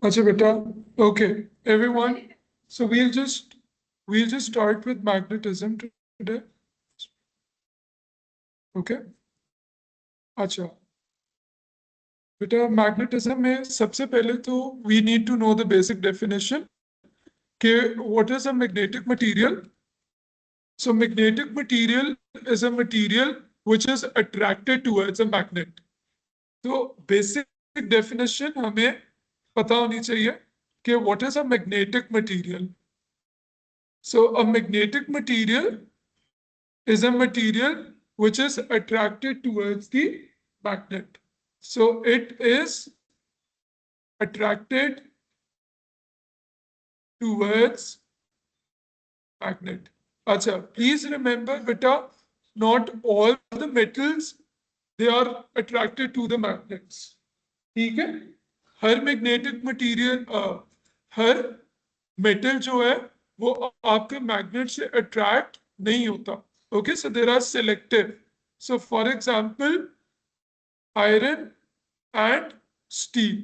Acha beta. Okay, everyone. So we'll just start with magnetism today. Okay. अच्छा बेटा magnetism में सबसे पहले तो we need to know the basic definition कि what is a magnetic material. So magnetic material is a material which is attracted towards a magnet. तो basic definition हमें पता होनी चाहिए कि what is a magnetic material. So a magnetic material is a material which is attracted towards the magnet. So it is attracted towards magnet. Acha, please remember, beta, not all the metals they are attracted to the magnets. ठीक है? हर magnetic material हर metal जो है वो आपके magnet से attract नहीं होता. Okay, so there are selective. So for example, iron and steel.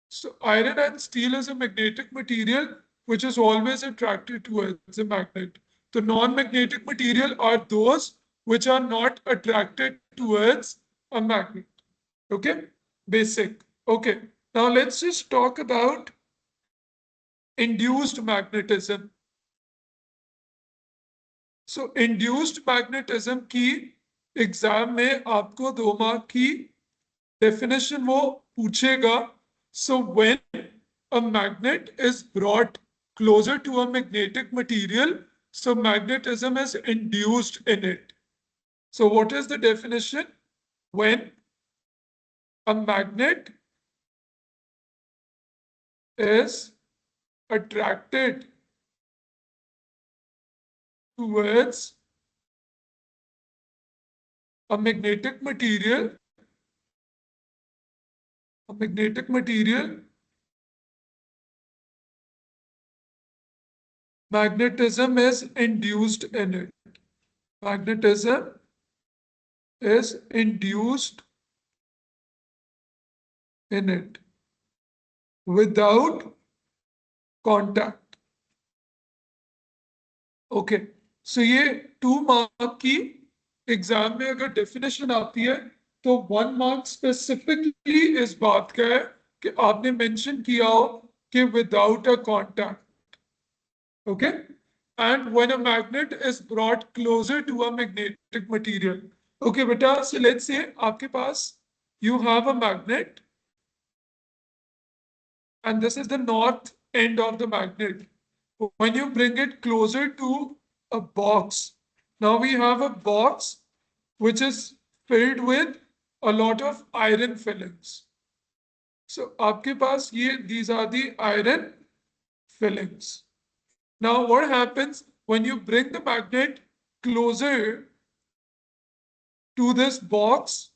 So iron and steel is a magnetic material which is always attracted towards a magnet. The non-magnetic material are those which are not attracted towards a magnet. Okay, basic. Okay, now let's just talk about induced magnetism. So induced magnetism की exam में आपको 2 mark की definition वो पूछेगा. So when a magnet is brought closer to a magnetic material, so magnetism is induced in it. So what is the definition? When a magnet is attracted towards a magnetic material, magnetism is induced in it. Magnetism is induced in it without contact. Okay, so ये 2 mark की exam में अगर definition आती है तो 1 mark specifically इस बात का है कि आपने मेंशन किया हो कि without a contact. Okay, and when a magnet is brought closer to a magnetic material. Okay बेटा, सो लेट्स से आपके पास you have a magnet and this is the north end of the magnet. When you bring it closer to a box, now we have a box which is filled with a lot of iron fillings. So आपके पास ये these are the iron fillings. Now what happens when you bring the magnet closer to this box?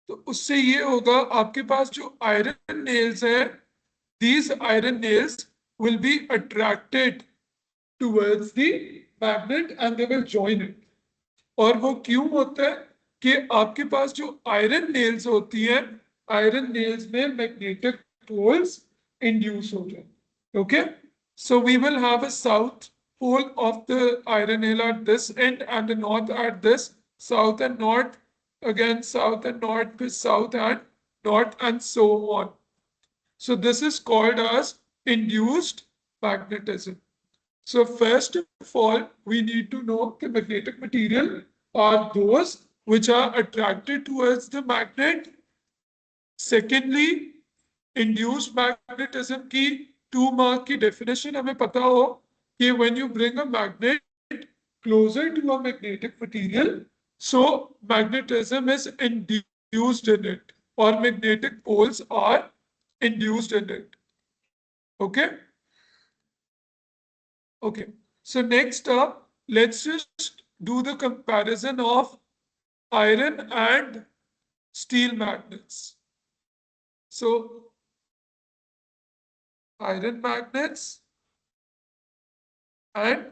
तो उससे ये होगा आपके पास जो iron nails हैं, these iron nails will be attracted towards the magnet and they will join it. और वो क्यों होता है कि आपके पास जो आयरन नेल्स होती हैं, आयरन नेल्स में मैग्नेटिक पोल्स इंड्यूस हो जाए. Okay, so we will have a south pole of the iron nail at this end and the north at this, south and north, again south and north, south and north, and so on. So this is called as induced magnetism. So first of all, we need to know the magnetic material are those which are attracted towards the magnet. Secondly, induced magnetism की 2 mark की definition हमें पता हो कि when you bring a magnet closer to a magnetic material, so magnetism is induced in it or magnetic poles are induced in it. Okay? Okay. So next up, let's just do the comparison of iron and steel magnets. So iron magnets and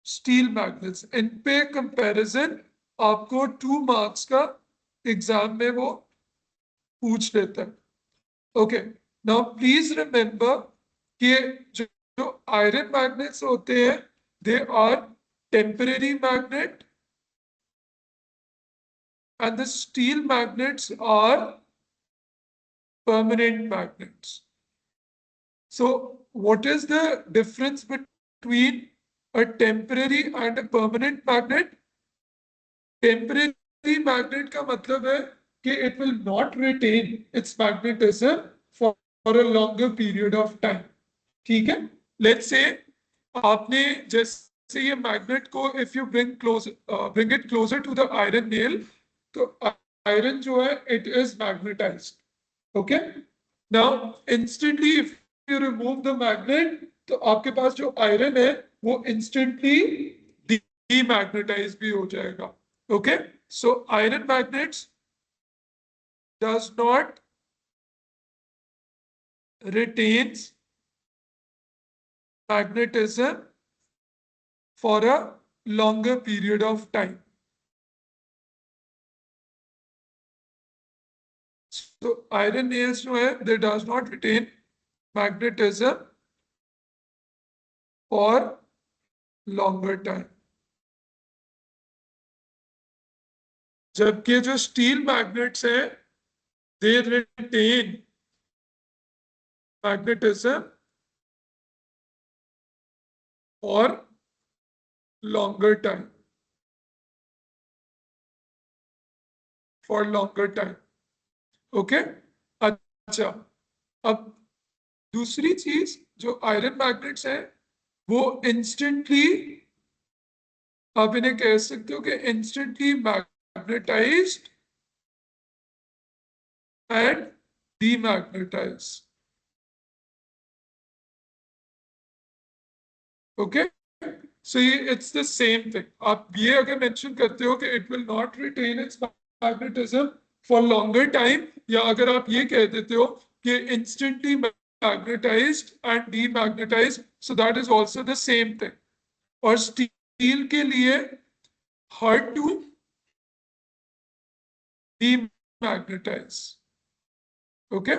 steel magnets. इन पे comparison आपको 2 marks का exam में वो पूछ लेता है। Okay, now please remember कि जो जो आयरन मैग्नेट्स होते हैं they are temporary magnet and the steel magnets are permanent magnets. So, what is the difference between a temporary and a permanent magnet? Temporary magnet का मतलब है कि it will not retain its magnetism for a longer period of time. ठीक है? Let's say आपने जैसे ये magnet को if you bring it closer to the iron nail, तो आयरन जो है it is magnetized. Okay? Now instantly if you remove the magnet, तो आपके पास जो आयरन है वो instantly demagnetized भी हो जाएगा. Okay? So iron magnets does not retains magnetism for a longer period of time. So iron nails जो है they does not retain magnetism for longer time. जबकि जो स्टील मैग्नेट्स है they retain magnetism for longer time. For longer time. Okay? अच्छा, अब दूसरी चीज जो आयरन मैग्नेट्स है वो इंस्टेंटली आप इन्हें कह सकते हो कि instantly magnetized and डीमैग्नेटाइज्ड. Okay, so ये इट्स द सेम थिंग. आप ये अगर मेंशन करते हो कि it will not retain its magnetism for longer time, या अगर आप ये कह देते हो कि instantly magnetized and demagnetized, so that is also the same thing. और स्टील के लिए hard to demagnetize. Okay,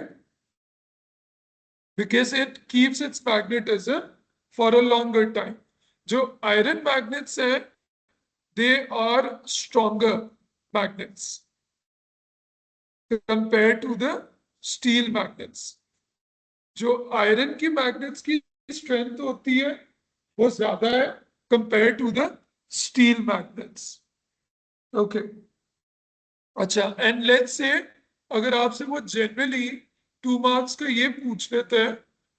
because it keeps its magnetism for a longer time. जो iron magnets है they are stronger magnets compared to the steel magnets. जो iron की magnets की strength होती है वो ज्यादा है compared to the steel magnets. Okay. अच्छा, एंड लेट्स से अगर आपसे वो जनरली 2 मार्क्स का ये पूछ लेते हैं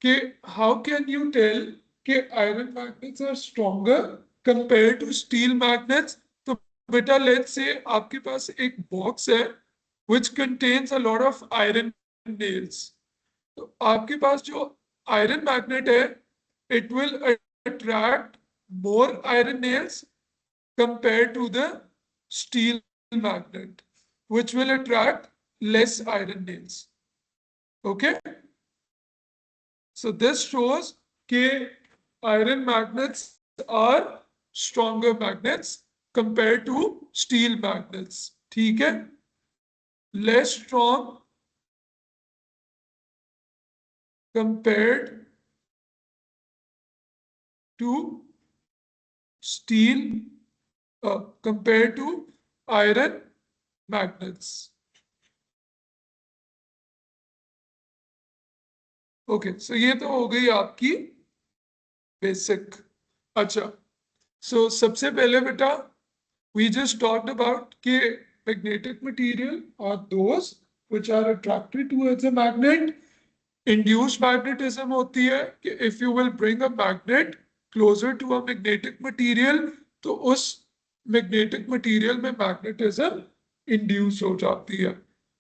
कि हाउ कैन यू टेल कि iron magnets are stronger compare to steel magnets, तो बेटा लेट्स से आपके पास एक बॉक्स है which contains a lot of iron nails. तो आपके पास जो आयरन मैग्नेट है it will attract more iron nails compared to the steel magnet, which will attract less iron nails. Okay, so this shows that iron magnets are stronger magnets compared to steel magnets. ठीक है, less strong compared to steel compared to iron magnets. Okay, so ये तो हो गई आपकी basic. अच्छा, सो सबसे पहले बेटा we just talked about कि magnetic material are those which are attracted towards a magnet. Induced magnetism होती है कि if you will bring a magnet closer to a magnetic material, तो उस magnetic material में magnetism induce हो जाती है.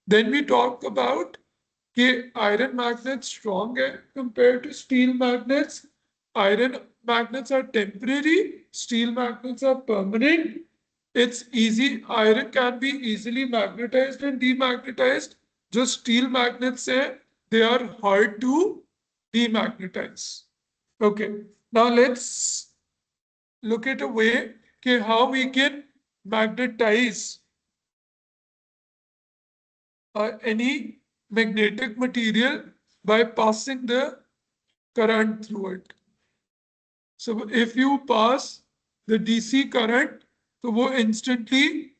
Then we talk about कि iron magnets strong है compared to steel magnets. Iron magnets are temporary, steel magnets are permanent. It's easy, iron can be easily magnetized and demagnetized. Just steel magnets say they are hard to demagnetize. Okay, now let's look at a way okay, how we can magnetize any magnetic material by passing the current through it. So if you pass the DC current, तो वो instantly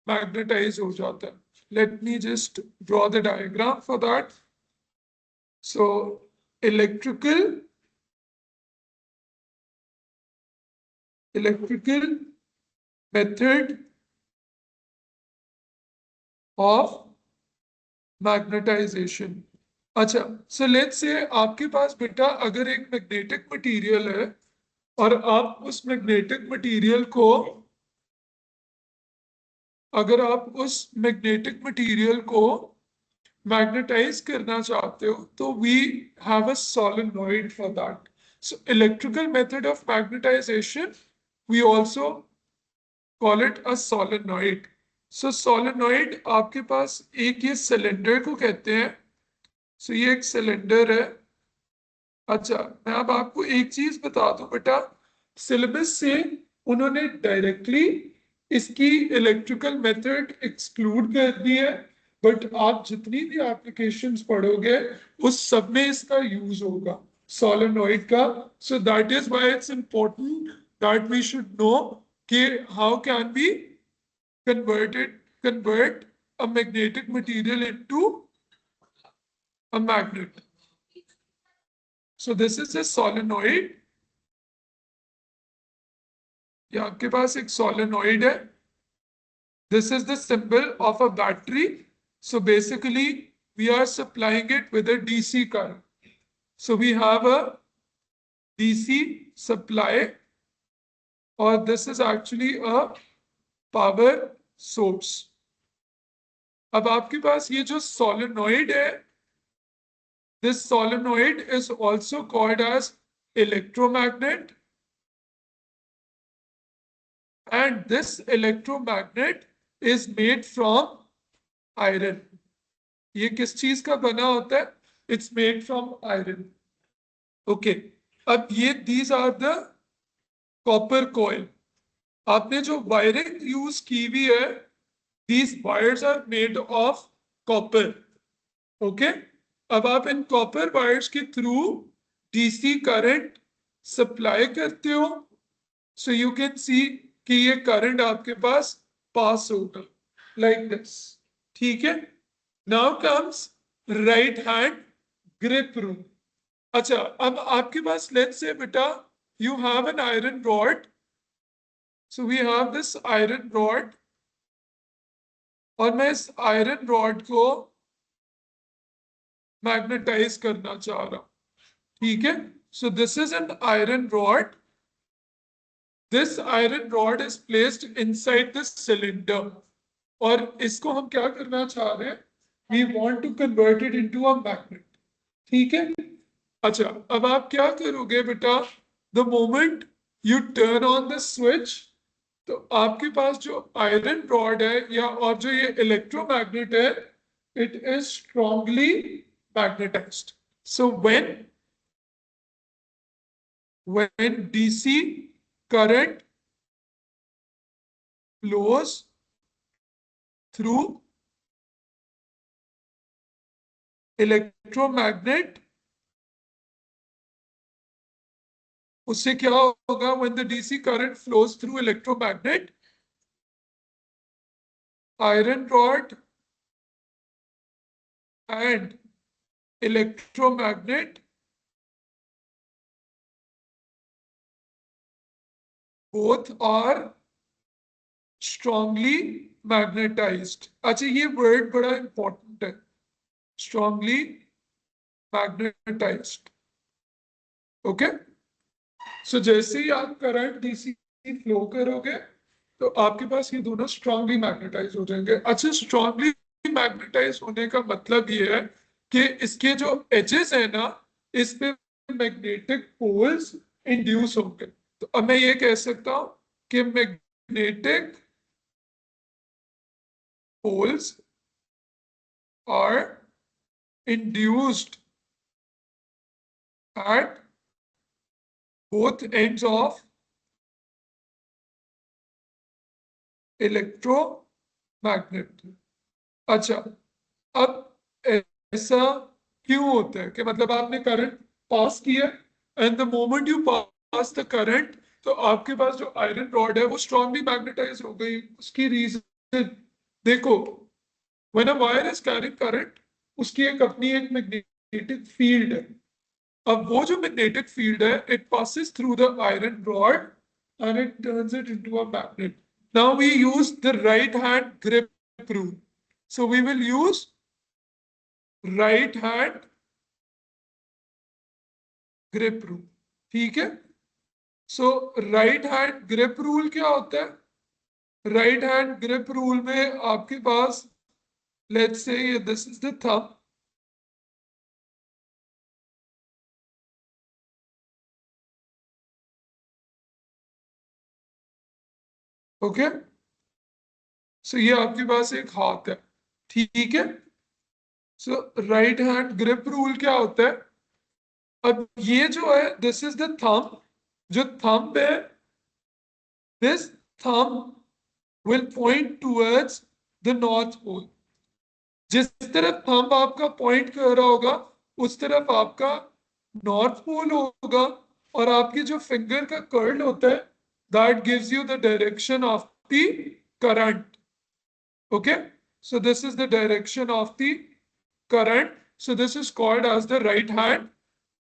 magnetize हो जाता है. Let me just draw the diagram for that. So electrical method of magnetization. अच्छा, so let's say आपके पास बेटा अगर एक मैग्नेटिक मटेरियल है और आप उस मैग्नेटिक मटेरियल को अगर आप उस मैग्नेटिक मटेरियल को मैग्नेटाइज करना चाहते हो तो we have a solenoid for that. So electrical method of magnetization we also call it a solenoid. So solenoid आपके पास एक ये सिलेंडर को कहते हैं. सो ये एक सिलेंडर है. अच्छा, मैं अब आपको एक चीज बता दूं बेटा, सिलेबस से उन्होंने डायरेक्टली इसकी इलेक्ट्रिकल मेथड एक्सक्लूड कर दी है, बट आप जितनी भी एप्लीकेशंस पढ़ोगे उस सब में इसका यूज होगा सोलेनॉइड का. So that is why it's important that we should know कि how can be convert a magnetic material into a magnet. So this is a solenoid. ये आपके पास एक solenoid है. This is the symbol of a battery. So basically we are supplying it with a DC current. So we have a DC supply, or this is actually a power source. अब आपके पास ये जो solenoid है, this solenoid is also called as electromagnet. And this electromagnet is made from iron. ये किस चीज का बना होता है? It's made from iron. Okay. अब ये these are the copper coil. आपने जो वायरिंग यूज की हुई है, these wires are made of copper. Okay. अब आप इन कॉपर वायर्स के थ्रू डीसी करंट सप्लाई करते हो. सो यू कैन सी कि ये करंट आपके पास पास होगा लाइक दिस. ठीक है. Now comes right hand grip rule. अच्छा, अब आपके पास लेट्स से बेटा you have an iron rod. So we have this iron rod और मैं इस आयरन रॉड को मैग्नेटाइज करना चाह रहा हूं. ठीक है. सो this is an iron rod. This iron rod is placed inside the cylinder. और इसको हम क्या करना चाह रहे हैं? We want to convert it into a magnet. ठीक है. अच्छा, अब आप क्या करोगे बेटा? The moment you turn on the switch, तो आपके पास जो आयरन रॉड है या और जो ये इलेक्ट्रोमैग्नेट है, it is strongly magnetized. So when DC current flows through electromagnet, उससे क्या होगा? when the DC current flows through electromagnet, iron rod and electromagnet both are strongly magnetized. अच्छा, ये वर्ड बड़ा इंपॉर्टेंट है, strongly magnetized. ओके. सो जैसे ही आप current DC flow करोगे तो आपके पास ये दोनों स्ट्रांगली मैग्नेटाइज हो जाएंगे. अच्छा, स्ट्रांगली मैग्नेटाइज होने का मतलब ये है कि इसके जो एजेस है ना, इस पे मैग्नेटिक पोल्स इंड्यूस होंगे. तो अब मैं ये कह सकता हूं कि magnetic poles are induced at both ends of electromagnet. अच्छा, अब ऐसा क्यों होता है कि मतलब आपने करंट पास किया and the moment you pass the current, तो आपके पास जो आयरन रॉड है वो स्ट्रांगली मैग्नेटाइज हो गई। उसकी रीजन देखो, when a wire is carrying current, उसकी एक अपनी एक मैग्नेटिक फील्ड है। अब वो जो मैग्नेटिक फील्ड है, it passes through the iron rod and it turns it into a magnet. Now we use the right hand grip rule, so we will use right hand grip rule। ठीक है, so right hand grip rule क्या होता है? Right hand grip rule में आपके पास, let's say this is the thumb, okay, so ये आपके पास एक हाथ है। ठीक है, so right hand grip rule क्या होता है? अब ये जो है, दिस इज द थंब, जो थंब है, this thumb will point towards the north pole. जिस तरफ थंब आपका पॉइंट कर रहा होगा, उस तरफ आपका नॉर्थ पोल होगा। और आपकी जो फिंगर का कर्ल होता है, that gives you the direction of the current. Okay, so this is the direction of the current, so this is called as the right hand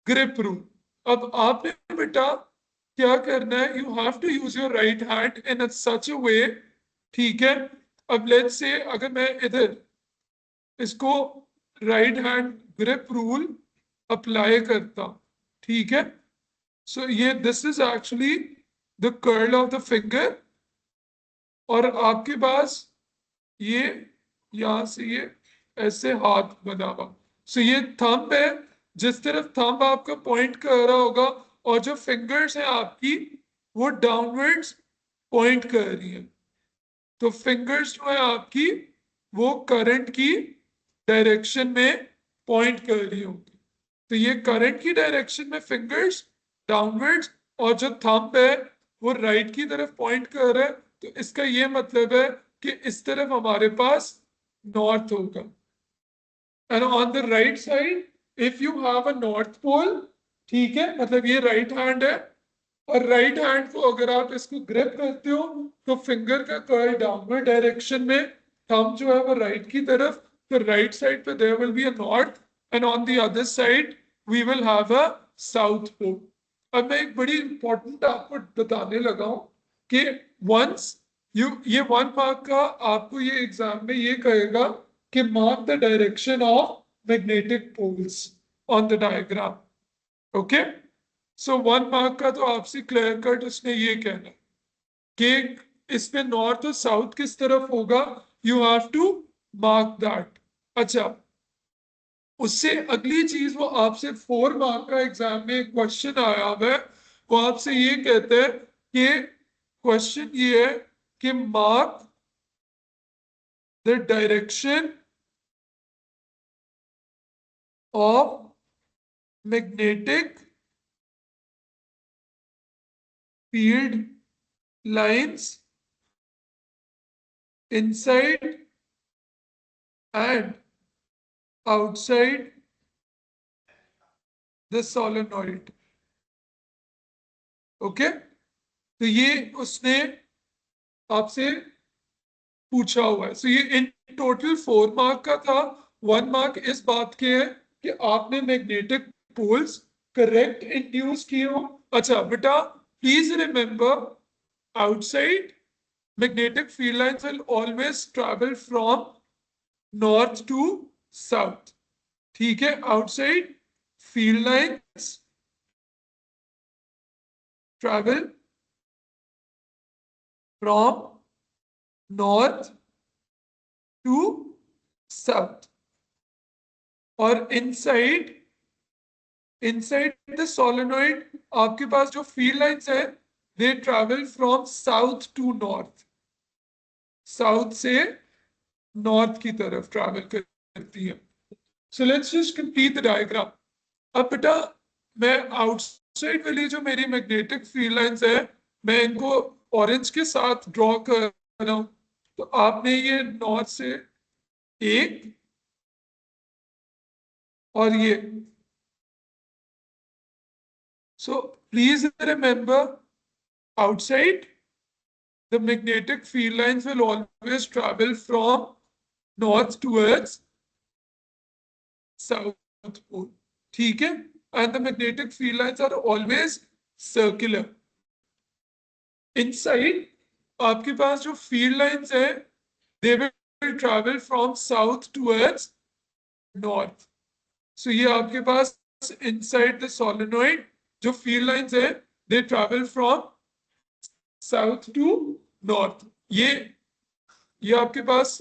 grip rule। अब आपने बेटा क्या करना है, you have to use your right hand in such a way. ठीक है, अब let's say अगर मैं इधर इसको right hand grip rule apply करता, ठीक है, सो ये this is actually the curl of the finger, और आपके पास ये यहां से ये ऐसे हाथ बना हुआ। सो ये थंब है, जिस तरफ थंब आपका पॉइंट कर रहा होगा, और जो फिंगर्स है आपकी वो डाउनवर्ड्स पॉइंट कर रही है। तो फिंगर्स जो है आपकी वो करंट की डायरेक्शन में पॉइंट कर रही होगी। तो ये करंट की डायरेक्शन में फिंगर्स डाउनवर्ड्स, और जो थंब है वो राइट की तरफ पॉइंट कर रहा है। तो इसका ये मतलब है कि इस तरफ हमारे पास नॉर्थ होगा। And on the right side if you have a north pole, ठीक है, मतलब ये राइट हैंड है, और राइट हैंड को अगर आप इसको ग्रिप करते हो, तो फिंगर का कर्ल डाउनवर्ड डायरेक्शन में, थंब जो है वो राइट की तरफ, तो राइट साइड पे there will be a north, and on the other side we will have a south pole. अब मैं एक बड़ी इंपॉर्टेंट आपको बताने लगा हूं कि वंस ये 1 मार्क का आपको ये एग्जाम में ये कहेगा कि mark the direction of magnetic poles on the diagram. Okay, so 1 mark का तो आपसे क्लियर कट उसने ये कहना कि इस पे नॉर्थ और साउथ किस तरफ होगा, you have to mark that. अच्छा, उससे अगली चीज वो आपसे 4 मार्क का एग्जाम में क्वेश्चन आया हुआ है। वो आपसे ये कहते हैं कि क्वेश्चन ये है कि mark the direction of magnetic field lines inside and outside the solenoid. Okay, तो ये उसने आपसे पूछा हुआ है। सो ये इन टोटल 4 मार्क का था। 1 मार्क इस बात के है कि आपने मैग्नेटिक पोल्स करेक्ट इंड्यूस किए हो। अच्छा बेटा, please remember, outside magnetic field lines will always travel from north to south। ठीक है, outside field lines travel from north to south, और इनसाइड द सोलेनोइड आपके पास जो फील्ड लाइंस है, they travel from south to north, south से north की तरफ ट्रैवल करती है। So let's just complete the diagram. अब बेटा मैं आउटसाइड वाली जो मेरी मैग्नेटिक फील्ड लाइंस है, मैं इनको ऑरेंज के साथ ड्रॉ कर रहा हूं। तो आपने ये नॉर्थ से एक और ये. So please remember, outside, the magnetic field lines will always travel from north towards south pole. ठीक है? And the magnetic field lines are always circular. Inside, आपके पास जो field lines है, they will travel from south towards north. So ये आपके पास inside the solenoid जो field lines है, they travel from south to north. ये आपके पास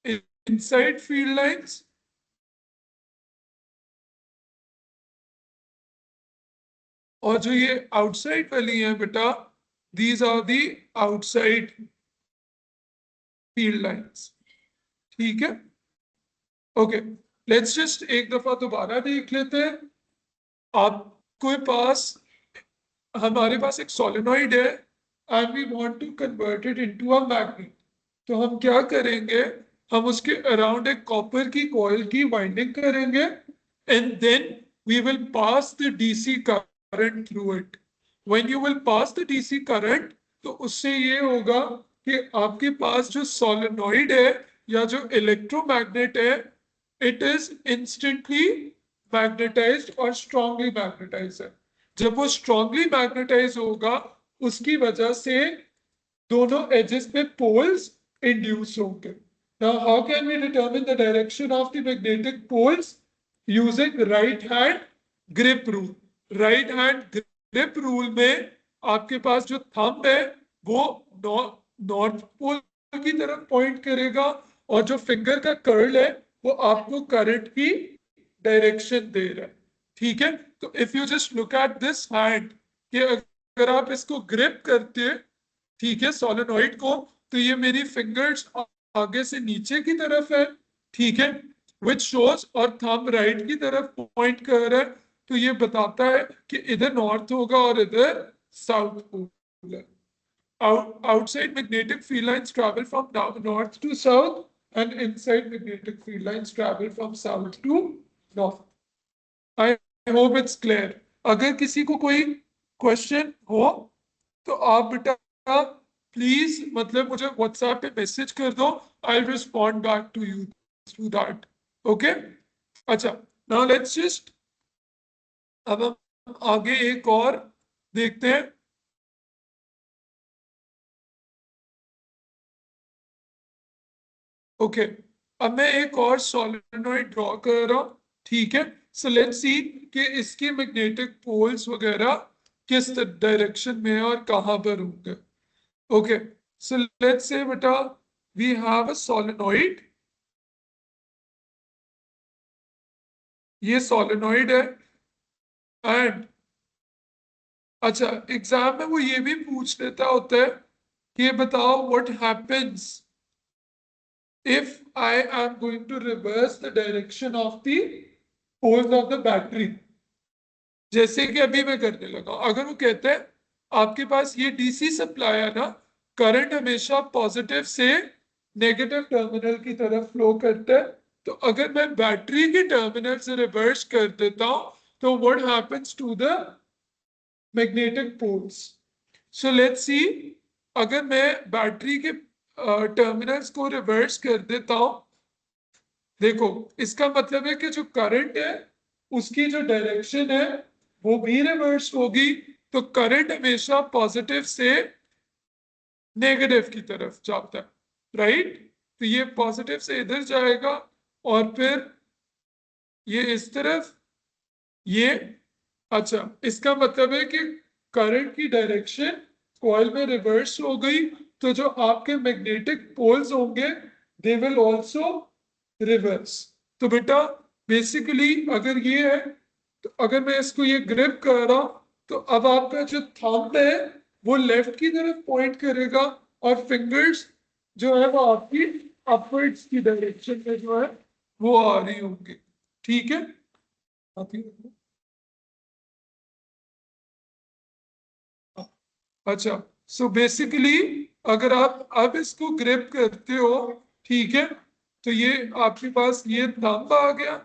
inside field lines और जो ये आउटसाइड वाली है बेटा, these are the outside field lines. ठीक है? ओके, लेट्स जस्ट एक दफा दोबारा देख लेते हैं. आपके पास हमारे पास एक सोलेनॉइड है and we want to convert it into a magnet. तो हम क्या करेंगे, हम उसके अराउंड एक कॉपर की कॉइल की वाइंडिंग करेंगे and then we will pass the DC current through it. When you will pass the DC current, तो उससे ये होगा कि आपके पास जो सोलेनॉइड है या जो इलेक्ट्रोमैग्नेट है, इट इज इंस्टेंटली मैग्नेटाइज्ड और स्ट्रांगली मैग्नेटाइज्ड है. जब वो स्ट्रांगली मैग्नेटाइज होगा, उसकी वजह से दोनों एजेस पे पोल्स इंड्यूस होंगे. Now, how can we determine the direction of the magnetic poles? Using right hand grip rule. Right hand grip rule में आपके पास जो थंब है वो नॉर्थ पोल की तरफ पॉइंट करेगा और जो फिंगर का कर्ल है वो आपको करंट की डायरेक्शन दे रहा है. ठीक है? तो if you just look at this hand, कि अगर आप इसको ग्रिप करते, ठीक है, सोलेनॉइड को, तो ये मेरी फिंगर्स आगे से नीचे की तरफ है. ठीक है? विच शोज, और थंब राइट की तरफ पॉइंट कर रहा है, तो ये बताता है कि इधर नॉर्थ होगा और इधर साउथ पोल है. Outside magnetic field lines travel from north to south and inside magnetic field lines travel from south to north. I hope it's clear. अगर किसी को कोई क्वेश्चन हो तो आप बेटा प्लीज मतलब मुझे व्हाट्सएप पे मैसेज कर दो. I will respond back to you through that. Okay? अच्छा, नाउ लेट्स जस्ट अब हम आगे एक और देखते हैं. ओके, अब मैं एक और सोलेनॉइड ड्रॉ कर रहा हूं. ठीक है? सो लेट्स सी कि इसके मैग्नेटिक पोल्स वगैरह किस डायरेक्शन में है और कहां पर होंगे. ओके, सो लेट्स से बेटा वी हैव अ सोलेनॉइड. ये सोलेनॉइड है एंड अच्छा, एग्जाम में वो ये भी पूछ लेता होता है कि बताओ what happens if I am going to reverse the direction of the poles of the battery. जैसे कि अभी मैं करने लगा, अगर वो कहते हैं आपके पास ये डीसी सप्लाई है ना, करंट हमेशा पॉजिटिव से नेगेटिव टर्मिनल की तरफ फ्लो करता है. तो अगर मैं बैटरी के टर्मिनल से रिवर्स कर देता हूं, तो what happens to the magnetic poles. So let's see, अगर मैं बैटरी के टर्मिनल्स को रिवर्स कर देता हूं, देखो इसका मतलब है कि जो करंट है उसकी जो डायरेक्शन है वो भी रिवर्स होगी. तो करंट हमेशा पॉजिटिव से नेगेटिव की तरफ जाता है, राइट? तो ये पॉजिटिव से इधर जाएगा और फिर ये इस तरफ, ये. अच्छा, इसका मतलब है कि करंट की डायरेक्शन कॉइल में रिवर्स हो गई, तो जो आपके मैग्नेटिक पोल्स होंगे दे विल आल्सो रिवर्स. तो बेटा बेसिकली अगर ये है, तो अगर मैं इसको ये ग्रिप कर रहा हूं, तो अब आपका जो थंब है वो लेफ्ट की तरफ पॉइंट करेगा और फिंगर्स जो है वो आपकी अपवर्ड्स की डायरेक्शन में जो है वो आ रही होंगी. ठीक है? अच्छा, सो बेसिकली अगर आप अब इसको ग्रिप करते हो, ठीक है, तो ये आपके पास ये थंब आ गया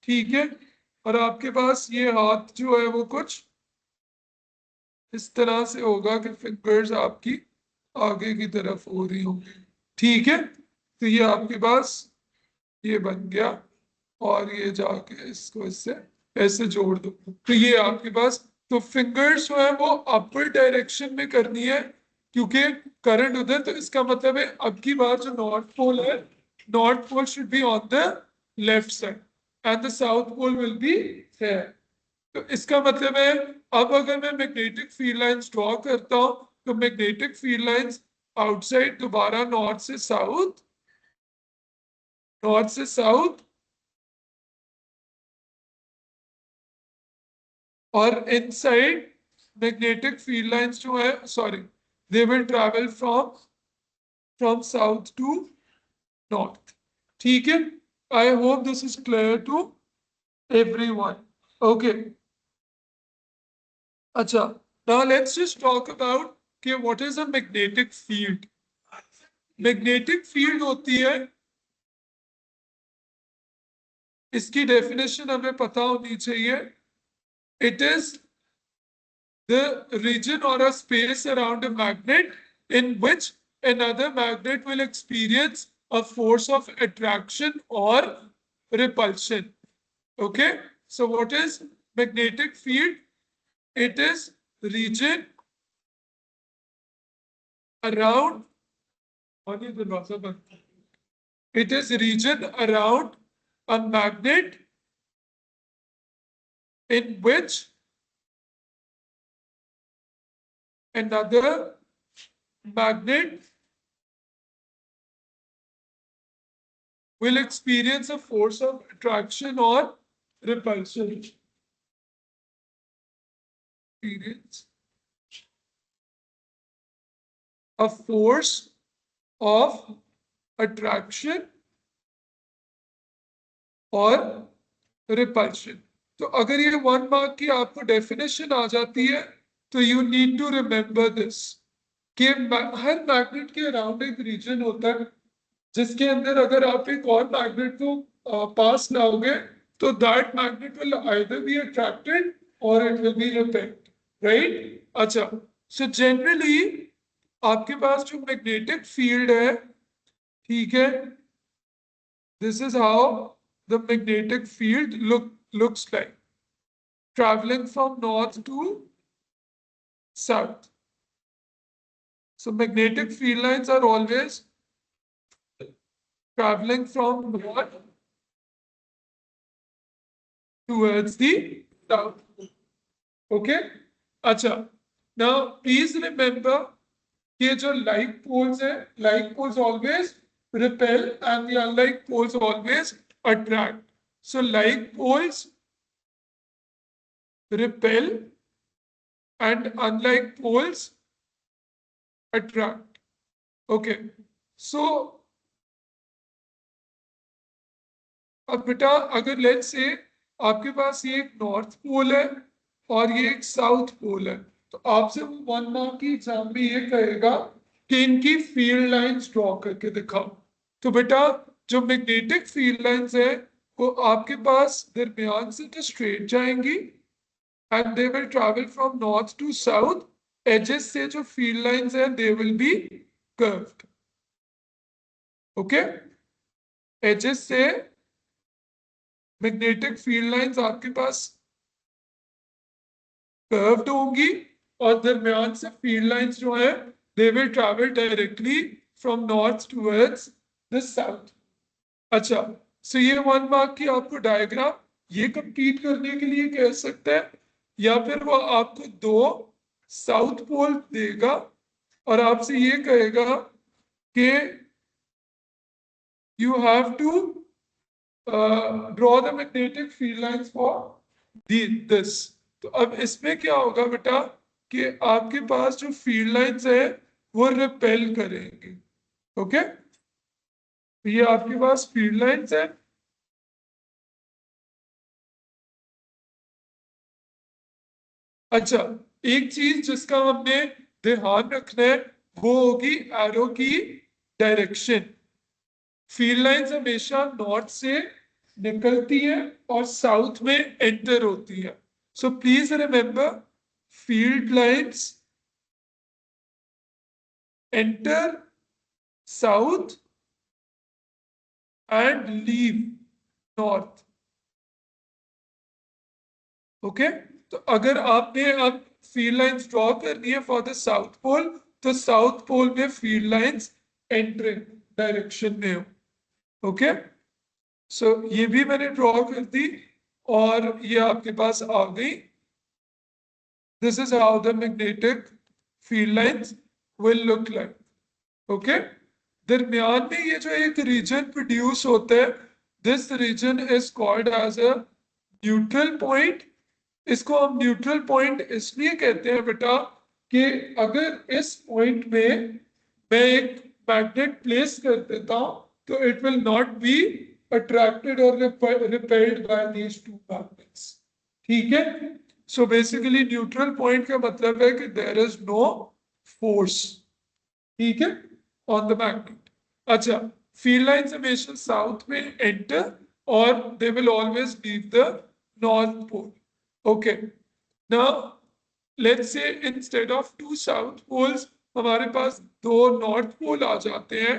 ठीक है, और आपके पास ये हाथ जो है वो कुछ इस तरह से होगा कि फिंगर्स आपकी आगे की तरफ हो रही होंगी। ठीक है, तो ये आपके पास ये बन गया, और ये जाके इसको इससे ऐसे जोड़ दो, तो ये आपके पास, तो फिंगर्स जो है वो अपर डायरेक्शन में करनी है क्योंकि करंट उधर, तो इसका मतलब है अब की बार जो नॉर्थ पोल है, north pole should be on the left side and the south pole will be है। तो इसका मतलब है अब अगर मैं मैग्नेटिक फील्ड लाइंस ड्रॉ करता हूं तो मैग्नेटिक फील्ड लाइंस आउटसाइड दोबारा नॉर्थ से साउथ, और इनसाइड मैग्नेटिक फील्ड लाइंस जो है, sorry, they will travel from south to north. ठीक है, I hope this is clear to everyone. Okay, अच्छा, now let's just talk about कि what is a magnetic field. Magnetic field होती है, इसकी definition हमें पता होनी चाहिए। It is the region or a space around a magnet in which another magnet will experience a force of attraction or repulsion. Okay, so what is magnetic field? It is region around, it is region around a magnet in which another magnet will experience a force of attraction or repulsion. Experience a force of attraction और repulsion. तो अगर ये 1 mark की आपको definition आ जाती है तो you need to remember this कि हर मैग्नेट के अराउंड एक रीजन होता है जिसके अंदर अगर आप एक और मैग्नेट को पास लाओगे तो that magnet will either be attracted or it will be repelled, right. अच्छा, सो जनरली आपके पास जो मैग्नेटिक फील्ड है, ठीक है, this is how the magnetic field looks like, traveling from north to south. So magnetic field lines are always traveling from north towards the south. Okay? Acha. Now please remember कि जो like poles है, like poles always repel and the unlike poles always attract. So like poles repel and unlike poles attract. Okay, so अब बेटा अगर let's say आपके पास ये एक north pole है और ये एक साउथ पोल है, तो आपसे वो 1 मार्क की एग्जाम में ये कहेगा कि इनकी फील्ड लाइंस ड्रॉ करके दिखाओ। तो बेटा जो मैग्नेटिक फील्ड लाइंस है वो आपके पास दरमियान से तो स्ट्रेट जाएंगी and they will travel from north to south, edges से जो फील्ड लाइंस है they will be curved. Okay, edges से मैग्नेटिक फील्ड लाइंस आपके पास कर्व्ड होंगी और दरमियान से फील्ड लाइंस जो है they will travel directly from north towards the south. अच्छा, सो ये 1 मार्क की आपको डायग्राम ये कंप्लीट करने के लिए कह सकते हैं, या फिर वो आपको 2 साउथ पोल देगा और आपसे ये कहेगा कि you have to draw the magnetic field lines for this। तो अब इसमें क्या होगा बेटा कि आपके पास जो फील्ड लाइंस है वो रिपेल करेंगे। ओके, ये आपके पास फील्ड लाइंस है। अच्छा, एक चीज जिसका हमने ध्यान रखना है वो होगी एरो की डायरेक्शन। फील्ड लाइंस हमेशा नॉर्थ से निकलती है और साउथ में एंटर होती है. So please remember, field lines enter south and leave north. Okay, तो अगर आपने अब फील्ड लाइंस ड्रॉ करनी है फॉर द साउथ पोल, तो साउथ पोल में फील्ड लाइंस एंट्रिंग डायरेक्शन में हो. ओके, सो ये भी मैंने ड्रॉ कर दी और ये आपके पास आ गई. This is how the magnetic field lines will look like. Okay, दरमियान में ये जो एक रीजन प्रोड्यूस होता है, this region is called as a neutral point. इसको हम न्यूट्रल पॉइंट इसलिए कहते हैं बेटा कि अगर इस पॉइंट में मैं एक मैग्नेट प्लेस कर देता हूं तो it will not be attracted or repelled by these two magnets. ठीक है, सो बेसिकली न्यूट्रल पॉइंट का मतलब है कि देयर इज नो फोर्स. ठीक है, ऑन द मैग्नेट. अच्छा, फील्ड लाइंस हमेशा साउथ में एंटर और they will always leave the north pole. Okay, now let's say instead of two south poles हमारे पास दो नॉर्थ पोल आ जाते हैं,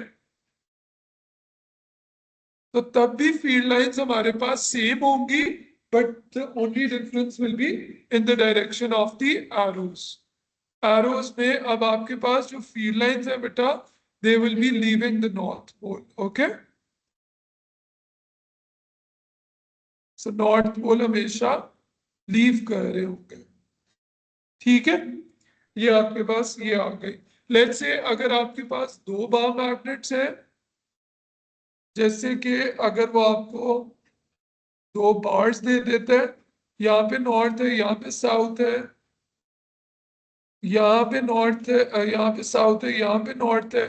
तो तब भी फील्ड लाइंस हमारे पास सेम होंगी, but the only difference will be in the direction of the arrows. Arrows में अब आपके पास जो फील्ड लाइंस है बेटा, they will be leaving the north pole. Okay, so north pole हमेशा लीव कर रहे होंगे. ठीक है, ये आपके पास ये आ गई. लेट्स से अगर आपके पास दो बार मैग्नेट्स हैं, जैसे कि अगर वो आपको दो बार्स दे देता है, यहाँ पे नॉर्थ है, यहाँ पे साउथ है, यहाँ पे नॉर्थ है, यहाँ पे साउथ है, यहाँ पे नॉर्थ है,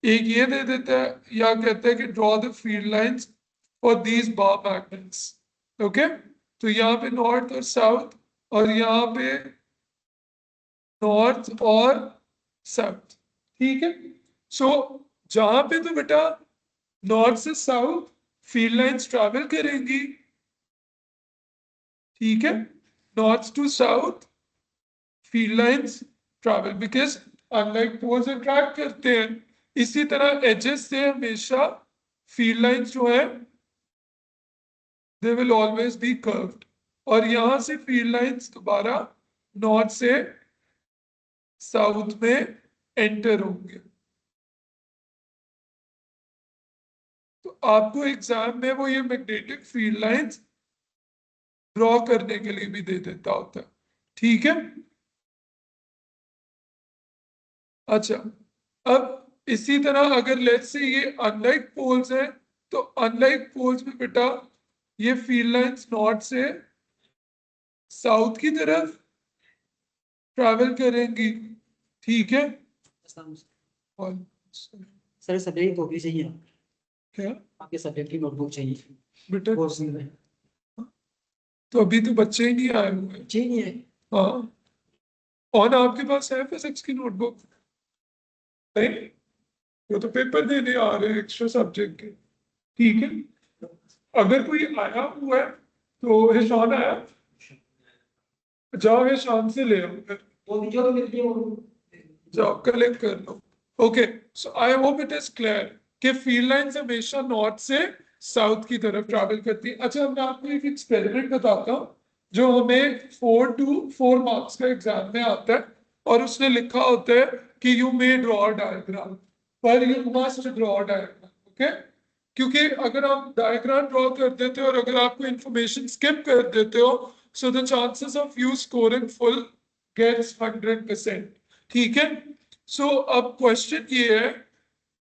एक ये दे देता है, या कहता है कि draw the field lines for these bar magnets. Okay, तो यहाँ पे नॉर्थ और साउथ और यहाँ पे नॉर्थ और साउथ. ठीक है, सो जहां पे तो बेटा नॉर्थ से साउथ फील्ड लाइंस ट्रैवल करेंगी. ठीक है, north to south field lines travel because unlike poles attract करते हैं. इसी तरह एजेस से हमेशा फील्ड लाइंस जो है they will always be curved, और यहां से फील्ड लाइंस दोबारा नॉर्थ से साउथ में एंटर होंगे. तो आपको एग्जाम में वो ये मैग्नेटिक फील्ड लाइंस ड्रॉ करने के लिए भी दे देता होता है. ठीक है, अच्छा, अब इसी तरह अगर लेट्स से ये अनलाइक पोल्स हैं, तो अनलाइक पोल्स में बेटा ये फील्ड लाइंस नॉर्थ से साउथ की तरफ ट्रैवल करेंगी. ठीक है, और सर सब्जेक्ट कॉपी चाहिए, क्या आपके सब्जेक्ट की नोटबुक चाहिए बेटा, कोर्स में तो अभी तो बच्चे ही नहीं आए हुए हैं. चाहिए। हाँ, और आपके पास है फिजिक्स की नोटबुक? नहीं, वो तो पेपर देने आ रहे हैं एक्स्ट्रा सब्जेक्ट के. ठीक है, अगर कोई आया हुआ है तो हिशान आया, जाओ हिशान से ले आओ, फिर वो वीडियो तो मिलती है वो जाओ कलेक्ट कर लो. Okay, so I hope it is clear कि फील्ड लाइंस हमेशा नॉर्थ से साउथ की तरफ ट्रैवल करती है. अच्छा, मैं आपको एक एक्सपेरिमेंट बताता हूँ जो हमें 4 मार्क्स का एग्जाम में आता है, और उसने लिखा होता है कि यू मे ड्रॉ डायग्राम, पर you must draw diagram. Okay, क्योंकि अगर आप डायग्राम ड्रॉ कर देते हो और अगर आपको इंफॉर्मेशन स्किप कर देते हो, so the chances of you scoring full gets 100%. ठीक है, सो अब क्वेश्चन ये है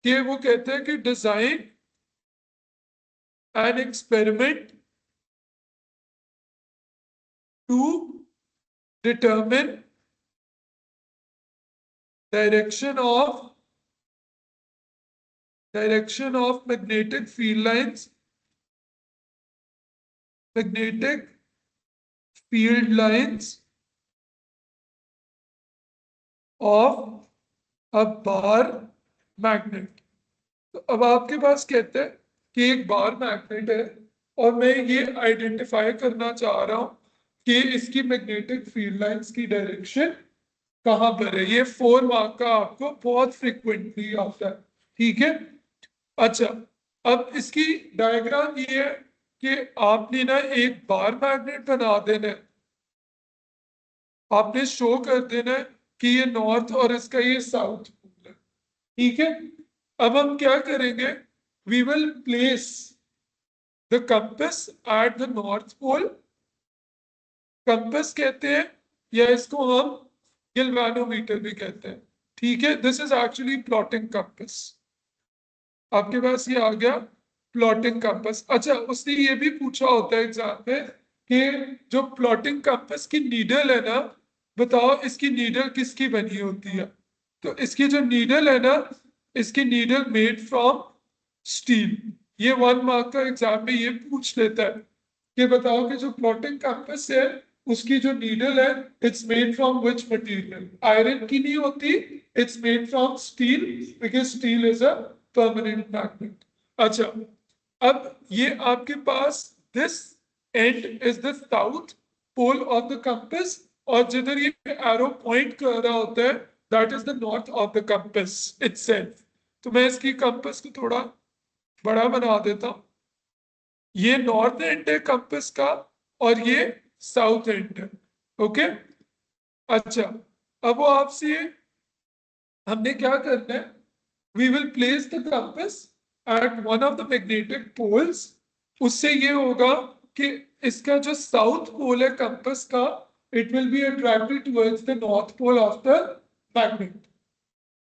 कि वो कहते हैं कि design an experiment to determine direction of magnetic field lines, magnetic field lines of a bar magnet. तो अब आपके पास कहते हैं कि एक बार मैग्नेट है और मैं ये आइडेंटिफाई करना चाह रहा हूं कि इसकी मैग्नेटिक फील्ड लाइंस की डायरेक्शन कहां पर है। ये 4 मार्क का आपको बहुत फ्रिक्वेंटली आता है, ठीक है। अच्छा, अब इसकी डायग्राम ये है कि आपने ना एक बार मैग्नेट बना देना है, आपने शो कर देना है कि ये नॉर्थ और इसका ये साउथ पोल है, ठीक है। अब हम क्या करेंगे, we will place the compass at the north pole. Compass कहते हैं या इसको हम गिलवेनोमीटर भी कहते हैं, ठीक है। This is actually plotting compass. आपके पास ये आ गया प्लॉटिंग कंपस। अच्छा, उसने ये भी पूछा होता है एग्जाम में कि जो प्लॉटिंग कंपस की नीडल है ना, बताओ इसकी नीडल किसकी बनी होती है। तो इसकी जो नीडल है ना, इसकी नीडल मेड फ्रॉम स्टील। ये 1 मार्क का एग्जाम में ये पूछ लेता है कि बताओ कि जो प्लॉटिंग कंपस है उसकी जो नीडल है it's made from which material. Iron की नहीं होती, it's made from steel because steel is a permanent magnet. अच्छा, अब ये आपके पास this end is the south pole of the compass, और जिधर ये एरो पॉइंट कर रहा होता है that is the north of the compass itself. तो मैं इसकी कंपस को थोड़ा बड़ा बना देता हूं। ये नॉर्थ एंड है कंपस का और ये साउथ एंड है, ओके। अच्छा, अब वो आपसे हमने क्या करना है, we will place the compass at one of the magnetic poles. उससे ये होगा कि इसका जो साउथ पोल है कंपस का, it will be attracted towards the north pole of the magnet.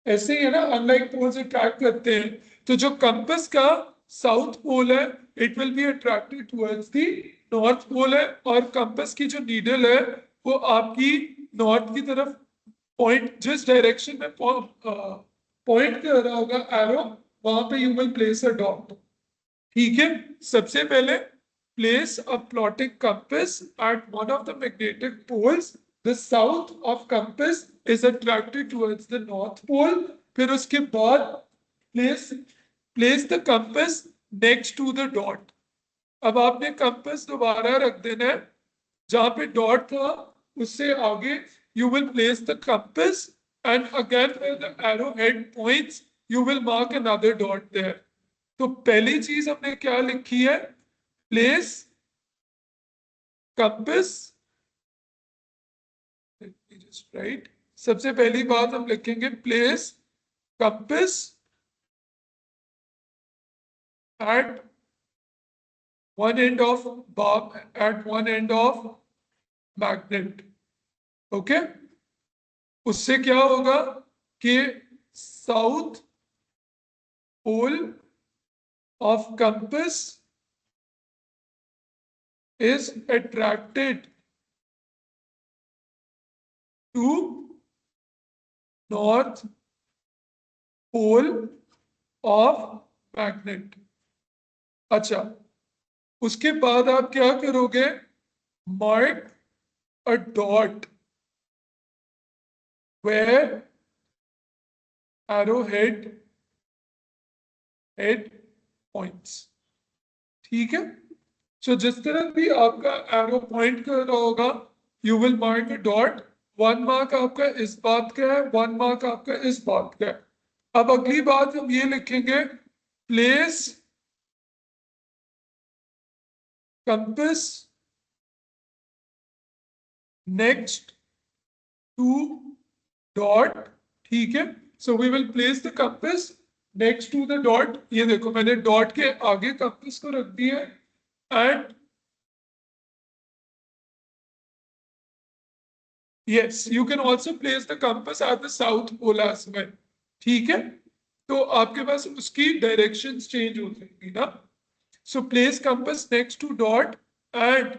ऐसे ही है ना, अनलाइक पोल्स अट्रैक्ट करते हैं, तो जो कंपस का साउथ पोल है it will be attracted towards the north pole है, और कंपस की जो नीडल है वो आपकी नॉर्थ की तरफ पॉइंट, जिस डायरेक्शन में पॉइंट कर रहा होगा एरो, वहां पे you will place a dot, ठीक है। सबसे पहले place a plotting compass at one of the magnetic poles. The south of compass is attracted towards the north pole. फिर उसके बाद place place the compass next to the dot. अब आपने compass दोबारा रख देना है जहां पे डॉट था, उससे आगे you will place the compass, and again where the arrowhead points you will mark another dot there। तो पहली चीज हमने क्या लिखी है, प्लेस कंपास, जस्ट राइट। सबसे पहली बात हम लिखेंगे place compass at one end of bob at one end of magnet, okay. उससे क्या होगा कि south pole of compass is attracted to north pole of magnet। अच्छा, उसके बाद आप क्या करोगे, mark a dot where arrowhead head points, ठीक है। सो जिस तरह भी आपका एरो पॉइंट कर रहा होगा you will mark a dot. 1 mark आपका इस बात का है, 1 मार्क आपका इस बात का है। अब अगली बात हम ये लिखेंगे, place compass next to dot, ठीक है। So we will place the compass next to the dot. ये देखो मैंने डॉट के आगे कंपास को रख दिया है, and yes, you can also place the compass at the south pole as well, ठीक है। तो आपके पास उसकी डायरेक्शंस चेंज हो जाएंगी ना। So place compass next to dot and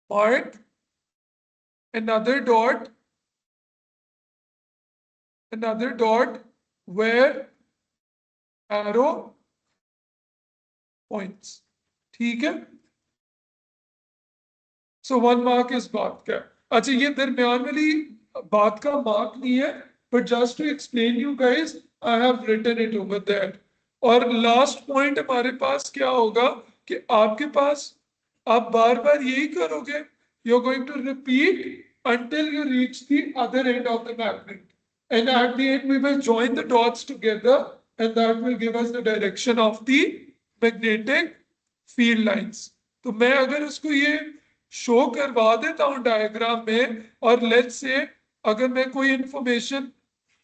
mark another dot, another dot where arrow points, ठीक है। सो 1 मार्क इस बात का। अच्छा, ये दरमियान वाली बात का मार्क नहीं है, but just to explain you guys I have written it over that. और लास्ट पॉइंट हमारे पास क्या होगा कि आपके पास आप बार बार यही करोगे, you are going to repeat until you reach the other end of the magnet, and at the end we will join the dots together, and that will give us the direction of the magnetic field lines. तो मैं अगर उसको ये show करवा देता हूं diagram में, और लेट्स से अगर मैं कोई इंफॉर्मेशन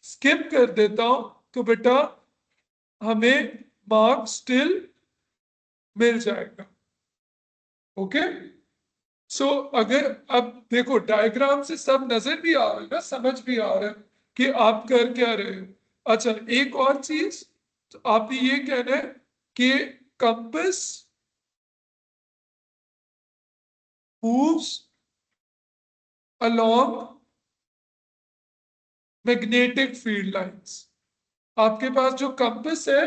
स्किप कर देता हूं, तो बेटा हमें मार्क स्टिल मिल जाएगा। ओके, सो अगर अब देखो डायग्राम से सब नजर भी आ रहा है ना, समझ भी आ रहा है कि आप कर क्या रहे हो। अच्छा, एक और चीज, तो आप ये कहना है कि compass moves along magnetic field lines. आपके पास जो कंपास है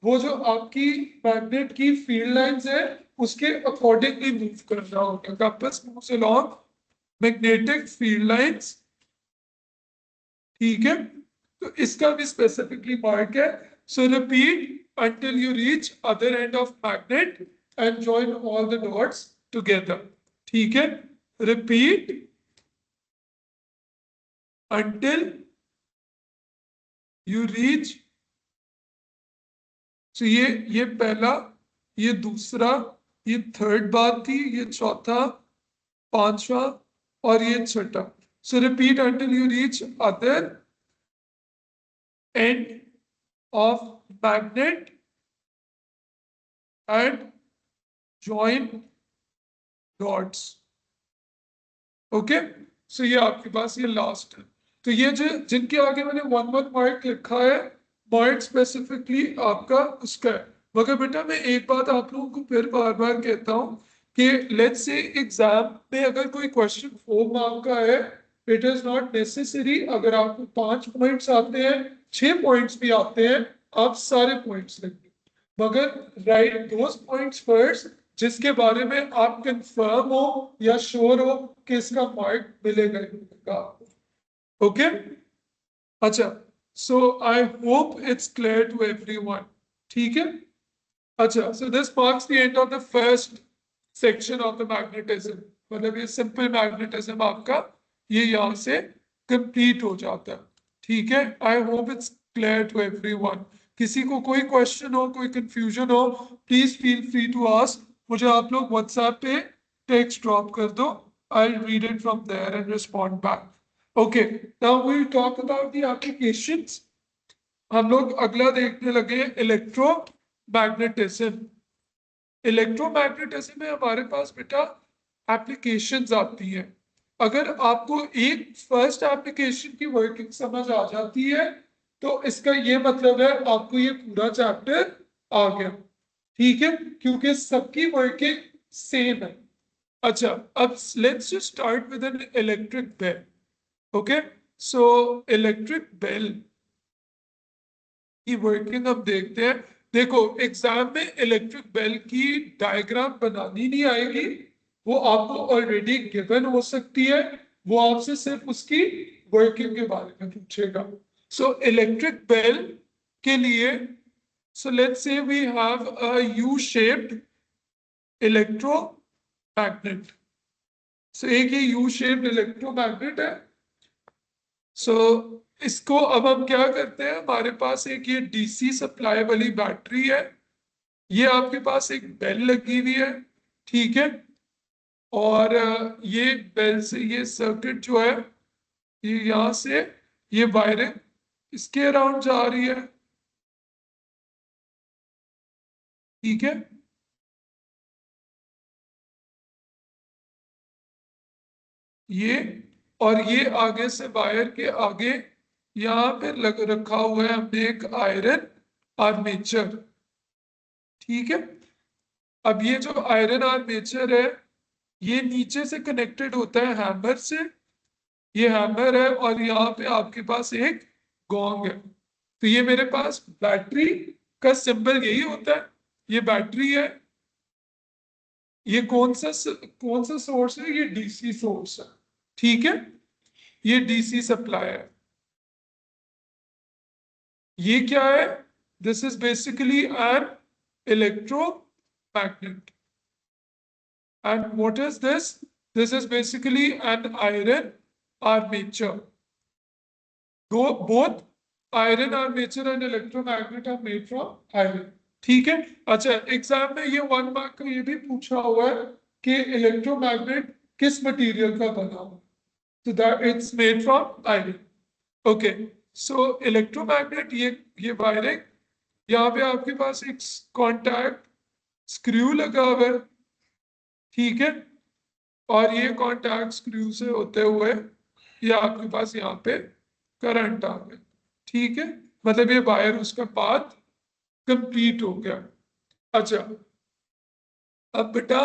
वो जो आपकी मैग्नेट की फील्ड लाइंस है उसके अकॉर्डिंगली मूव कर रहा होगा। Compass moves along magnetic field lines, ठीक है, तो इसका भी स्पेसिफिकली मार्क है। सो repeat until you reach other end of magnet and join all the dots together, ठीक है, रिपीट until you reach, तो ये पहला, ये दूसरा, ये थर्ड बात थी, ये चौथा, पांचवा और ये छठा। सो repeat until you reach other end of magnet and join dots। Okay, so ये आपके पास ये लास्ट है। तो ये जो जिनके आगे मैंने 1 1 मार्क लिखा है, मार्क स्पेसिफिकली आपका उसका है। मगर बेटा मैं एक बात आप लोगों को फिर बार बार कहता हूँ कि लेट्स से एग्जाम में अगर कोई क्वेश्चन 4 मार्क का है, इट इज नॉट नेसेसरी अगर आपको 5 पॉइंट्स आते हैं, 6 पॉइंट्स भी आते हैं, आप सारे पॉइंट्स लिख दो, मगर राइट दोज पॉइंट्स फर्स्ट जिसके बारे में आप कंफर्म हो या श्योर हो कि इसका मार्क मिलेगा ही मिलेगा आपको। ओके, अच्छा, so I hope it's clear to everyone, ठीक है। अच्छा, so this marks the end of the first section of the magnetism, मतलब ये सिंपल मैग्नेटिज्म आपका ये यहाँ से कंप्लीट हो जाता है, ठीक है। I hope it's clear to everyone. किसी को कोई क्वेश्चन हो, कोई कंफ्यूजन हो, please feel free to ask. मुझे आप लोग व्हाट्सएप पे टेक्स्ट ड्रॉप कर दो, I will read it from there and respond back. Okay, now we will talk about the applications. हम लोग अगला देखने लगे इलेक्ट्रोमैग्नेटिज्म। इलेक्ट्रोमैग्नेटिज्म में हमारे पास बेटा एप्लीकेशंस आती हैं। अगर आपको एक फर्स्ट एप्लीकेशन की वर्किंग समझ आ जाती है तो इसका ये मतलब है आपको ये पूरा चैप्टर आ गया, ठीक है, क्योंकि सबकी वर्किंग सेम है। अच्छा, अब let's just start with an electric bell. Okay, so electric bell की वर्किंग अब देखते हैं। देखो एग्जाम में इलेक्ट्रिक बेल की डायग्राम बनानी नहीं आएगी, वो आपको ऑलरेडी गिवन हो सकती है, वो आपसे सिर्फ उसकी वर्किंग के बारे में पूछेगा। सो इलेक्ट्रिक बेल के लिए, so let's say we have a U shaped electromagnet. So एक ये यू शेप्ड इलेक्ट्रोमैग्नेट है। सो इसको अब हम क्या करते हैं, हमारे पास एक ये डीसी सप्लाई वाली बैटरी है, ये आपके पास एक बेल लगी हुई है, ठीक है, और ये बेल से ये सर्किट जो है ये यहां से ये वायरिंग इसके अराउंड जा रही है, ठीक है। ये और ये आगे से वायर के आगे यहाँ पे लग रखा हुआ है हमने एक आयरन आर्मेचर, ठीक है। अब ये जो आयरन आर्मेचर है ये नीचे से कनेक्टेड होता है हैमर से, ये हैमर है और यहाँ पे आपके पास एक गोंग है। तो ये मेरे पास बैटरी का सिंबल यही होता है, ये बैटरी है। ये कौन सा सोर्स है, ये डीसी सोर्स है, ठीक है, ये डीसी सप्लाई है। ये क्या है, this is basically an electromagnet. And what is this? This is basically an iron armature. Both iron armature and electromagnet are made from iron. ठीक है? अच्छा, एग्जाम में ये 1 मार्क का ये भी पूछा हुआ है कि इलेक्ट्रोमैग्नेट किस मटेरियल का बना हुआ, so that it's made from iron. Okay, so electromagnet ये वायरिंग, यहाँ पे आपके पास एक कॉन्टैक्ट स्क्रू लगा हुआ है, ठीक है, और ये कॉन्टैक्ट स्क्रू से होते हुए ये आपके पास यहाँ पे करंट आ गया, ठीक है, मतलब ये वायर उसका पाथ कंप्लीट हो गया। अच्छा, अब बेटा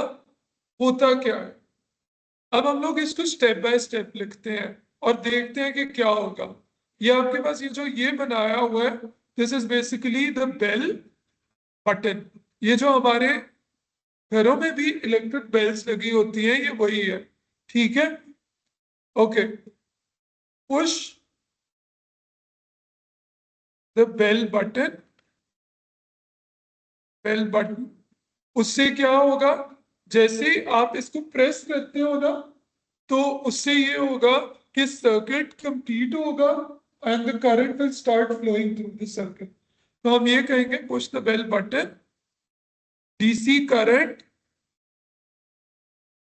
होता क्या है, अब हम लोग इसको स्टेप बाय स्टेप लिखते हैं और देखते हैं कि क्या होगा। ये आपके पास ये जो ये बनाया हुआ है, this is basically the bell button. ये जो हमारे घरों में भी इलेक्ट्रिक बेल्स लगी होती हैं, ये वही है, ठीक है। Okay, push the bell button, bell button, उससे क्या होगा, जैसे ही आप इसको प्रेस करते हो ना, तो उससे ये होगा कि सर्किट कंप्लीट होगा and the current will start flowing through the circuit. तो हम ये कहेंगे push the bell button, DC current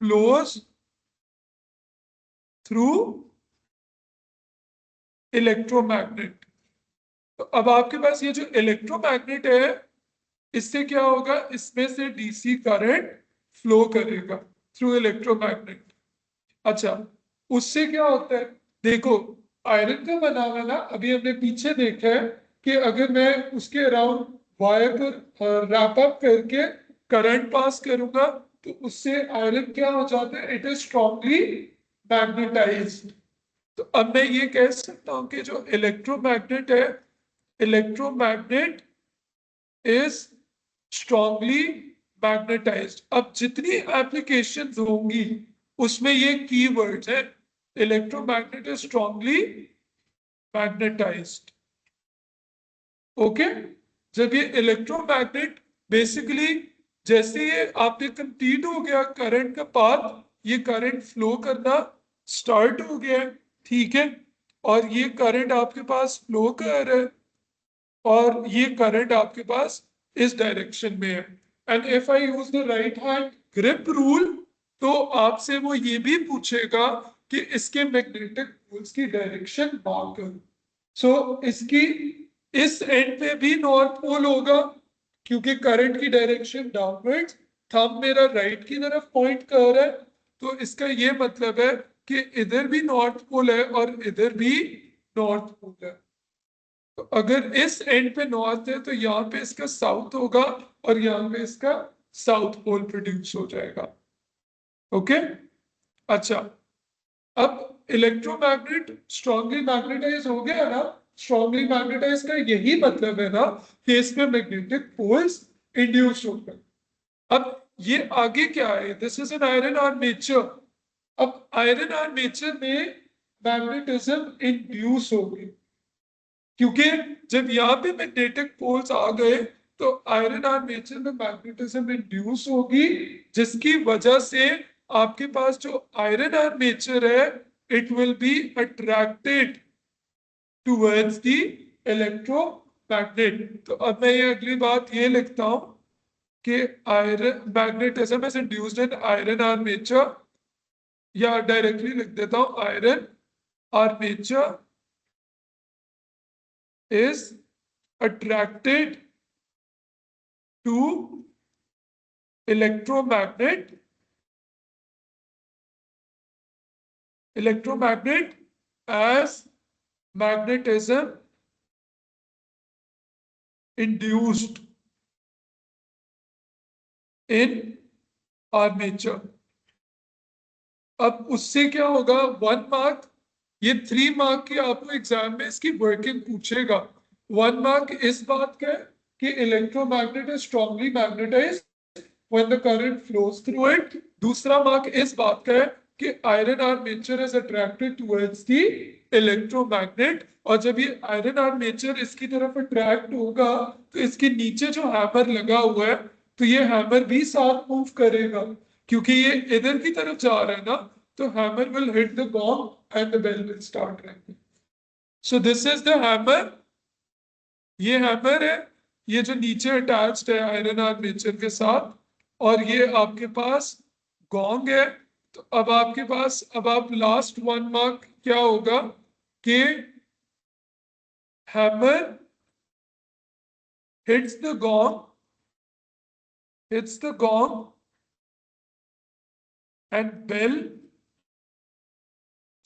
flows through electromagnet. तो अब आपके पास ये जो इलेक्ट्रोमैग्नेट है, इससे क्या होगा, इसमें से डीसी करंट फ्लो करेगा थ्रू इलेक्ट्रोमैग्नेट। अच्छा, उससे क्या होता है, देखो आयरन का बना हुआ ना, अभी हमने पीछे देखा है कि अगर मैं उसके अराउंड वायर पर रैप अप करके करंट पास करूंगा तो उससे आयरन क्या हो जाता है, इट इज स्ट्रांगली मैग्नेटाइज्ड। तो अब मैं ये कह सकता हूं कि जो इलेक्ट्रोमैग्नेट है, इलेक्ट्रोमैग्नेट इज स्ट्रांगली मैग्नेटाइज्ड। अब जितनी एप्लीकेशंस होंगी उसमें ये कीवर्ड्स है, electromagnet is strongly magnetised. Okay, जब ये इलेक्ट्रोमैग्नेट बेसिकली जैसे ये आपने कंप्लीट हो गया करंट का पाथ, ये करंट फ्लो करना स्टार्ट हो गया, ठीक है, और ये करंट आपके पास फ्लो कर रहा है और ये करंट आपके पास इस डायरेक्शन में है। And if I use the right hand grip rule, तो आपसे वो ये भी पूछेगा कि इसके मैग्नेटिक पोल्स की डायरेक्शन मार्क करो। सो इसकी इस एंड पे भी नॉर्थ पोल होगा क्योंकि करंट की डायरेक्शन डाउनवर्ड्स, थंब मेरा राइट की तरफ पॉइंट कर रहा है, तो इसका ये मतलब है कि इधर भी नॉर्थ पोल है और इधर भी नॉर्थ पोल है। तो अगर इस एंड पे नॉर्थ है तो यहाँ पे इसका साउथ होगा और यहाँ पे इसका साउथ पोल प्रोड्यूस हो जाएगा। ओके, अच्छा, अब इलेक्ट्रोमैग्नेट स्ट्रांगली मैग्नेटाइज हो गया ना, स्ट्रांगली मैग्नेटाइज का यही मतलब है ना कि इसमें मैग्नेटिक पोल्स इंड्यूस हो गए। अब ये आगे क्या है, this is an iron armature. अब आयरन आर्मेचर में मैग्नेटिज्म इंड्यूस हो गई क्योंकि जब यहाँ पे मैग्नेटिक पोल्स आ गए तो आयरन आर्मेचर में मैग्नेटिज्म इंड्यूस होगी, जिसकी वजह से आपके पास जो आयरन आर्मेचर है, it will be attracted towards the electromagnet. तो अब मैं ये अगली बात ये लिखता हूं कि iron magnetism is induced in iron armature, या डायरेक्टली लिख देता हूं iron armature is attracted to electromagnet as magnetism induced in armature। अब उससे क्या होगा, 1 मार्क, ये 3 मार्क की आपको एग्जाम में इसकी वर्किंग पूछेगा। 1 मार्क इस बात का है कि electromagnet is strongly magnetised when the current flows through it. दूसरा मार्क इस बात का है कि iron armature is attracted towards the electromagnet, और जब ये आयरन आर्मेचर इसकी तरफ अट्रैक्ट होगा तो इसके नीचे जो हैमर लगा हुआ है तो ये हैमर भी साथ मूव करेगा, क्योंकि ये इधर की तरफ जा रहा है ना, तो hammer will hit the gong and the bell will start ringing. So this is the hammer, ये हैमर है, ये जो नीचे अटैच्ड है आयरन आर्मेचर के साथ, और ये आपके पास गॉन्ग है। तो अब आपके पास, अब आप लास्ट 1 मार्क क्या होगा कि hammer hits the gong, hits the gong and bell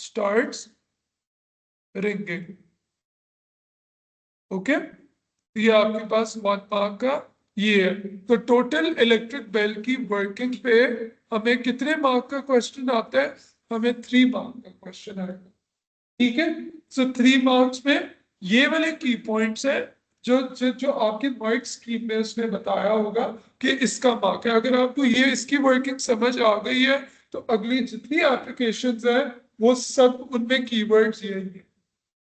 starts ringing. Okay, ये आपके पास 1 मार्क का ये है। तो टोटल इलेक्ट्रिक बेल की वर्किंग पे हमें कितने मार्क का क्वेश्चन आता है? हमें 3 मार्क का क्वेश्चन आएगा। ठीक है, सो 3 मार्क्स में ये वाले की पॉइंट्स है जो आपके मार्क स्कीम में उसने बताया होगा कि इसका मार्क है। अगर आपको ये इसकी वर्किंग समझ आ गई है तो अगली जितनी एप्लीकेशंस है वो सब उनमें कीवर्ड्स यही है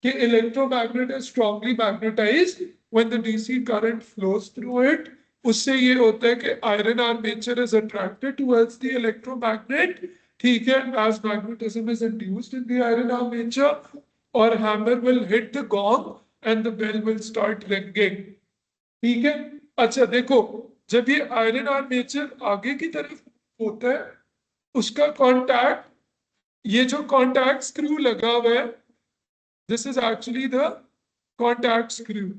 कि electromagnet is strongly magnetized when the DC current flows through it। उससे ये होता है कि iron armature is attracted towards the electromagnet, ठीक है, as magnetism is induced in the iron armature, और hammer will hit the gong and the bell will start ringing। ठीक है, अच्छा देखो, जब ये आयरन आर्मेचर आगे की तरफ होता है उसका कांटेक्ट, ये जो कांटेक्ट स्क्रू लगा हुआ है, this is actually the contact screw।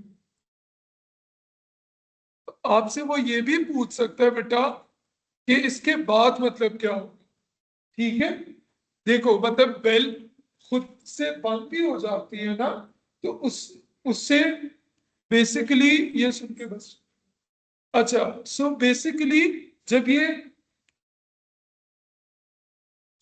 आपसे वो ये भी पूछ सकता है बेटा कि इसके बाद मतलब क्या होगा। ठीक है, देखो मतलब बेल खुद से बंद भी हो जाती है ना, तो उससे बेसिकली ये सुन के बस, अच्छा सो बेसिकली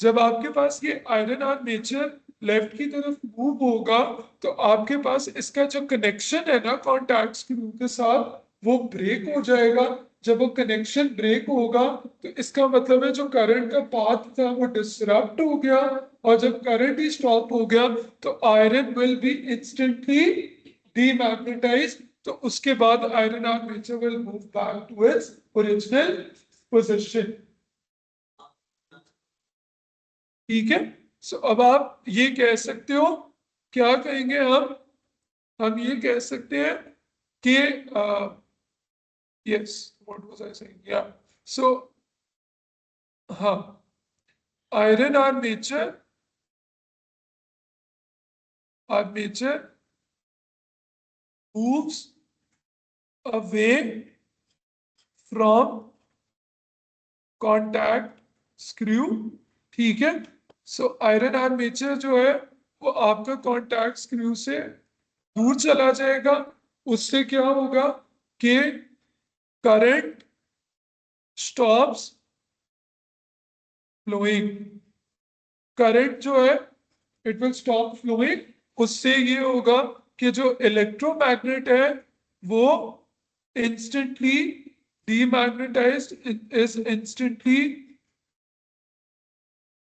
जब आपके पास ये आयरन आर्मेचर लेफ्ट की तरफ मूव होगा तो आपके पास इसका जो कनेक्शन है ना कॉन्टैक्ट स्क्रू के साथ वो ब्रेक हो जाएगा। जब वो कनेक्शन ब्रेक होगा तो इसका मतलब है जो करंट का पाथ था वो डिसरप्ट हो गया, और जब करंट ही स्टॉप हो गया तो iron will be instantly demagnetized. तो उसके बाद iron armature will move back to its original position. ठीक है, सो अब आप ये कह सकते हो, क्या कहेंगे हम ये कह सकते हैं कि yes, what was I saying, या सो हाँ, iron armature moves away from contact screw। ठीक है, सो आयरन आर्मेचर जो है वो आपका कॉन्टैक्ट स्क्रू से दूर चला जाएगा। उससे क्या होगा कि करंट स्टॉप्स फ्लोइंग, करंट जो है इट विल स्टॉप फ्लोइंग। उससे ये होगा कि जो इलेक्ट्रोमैग्नेट है वो इंस्टेंटली डीमैग्नेटाइज्ड, इज इंस्टेंटली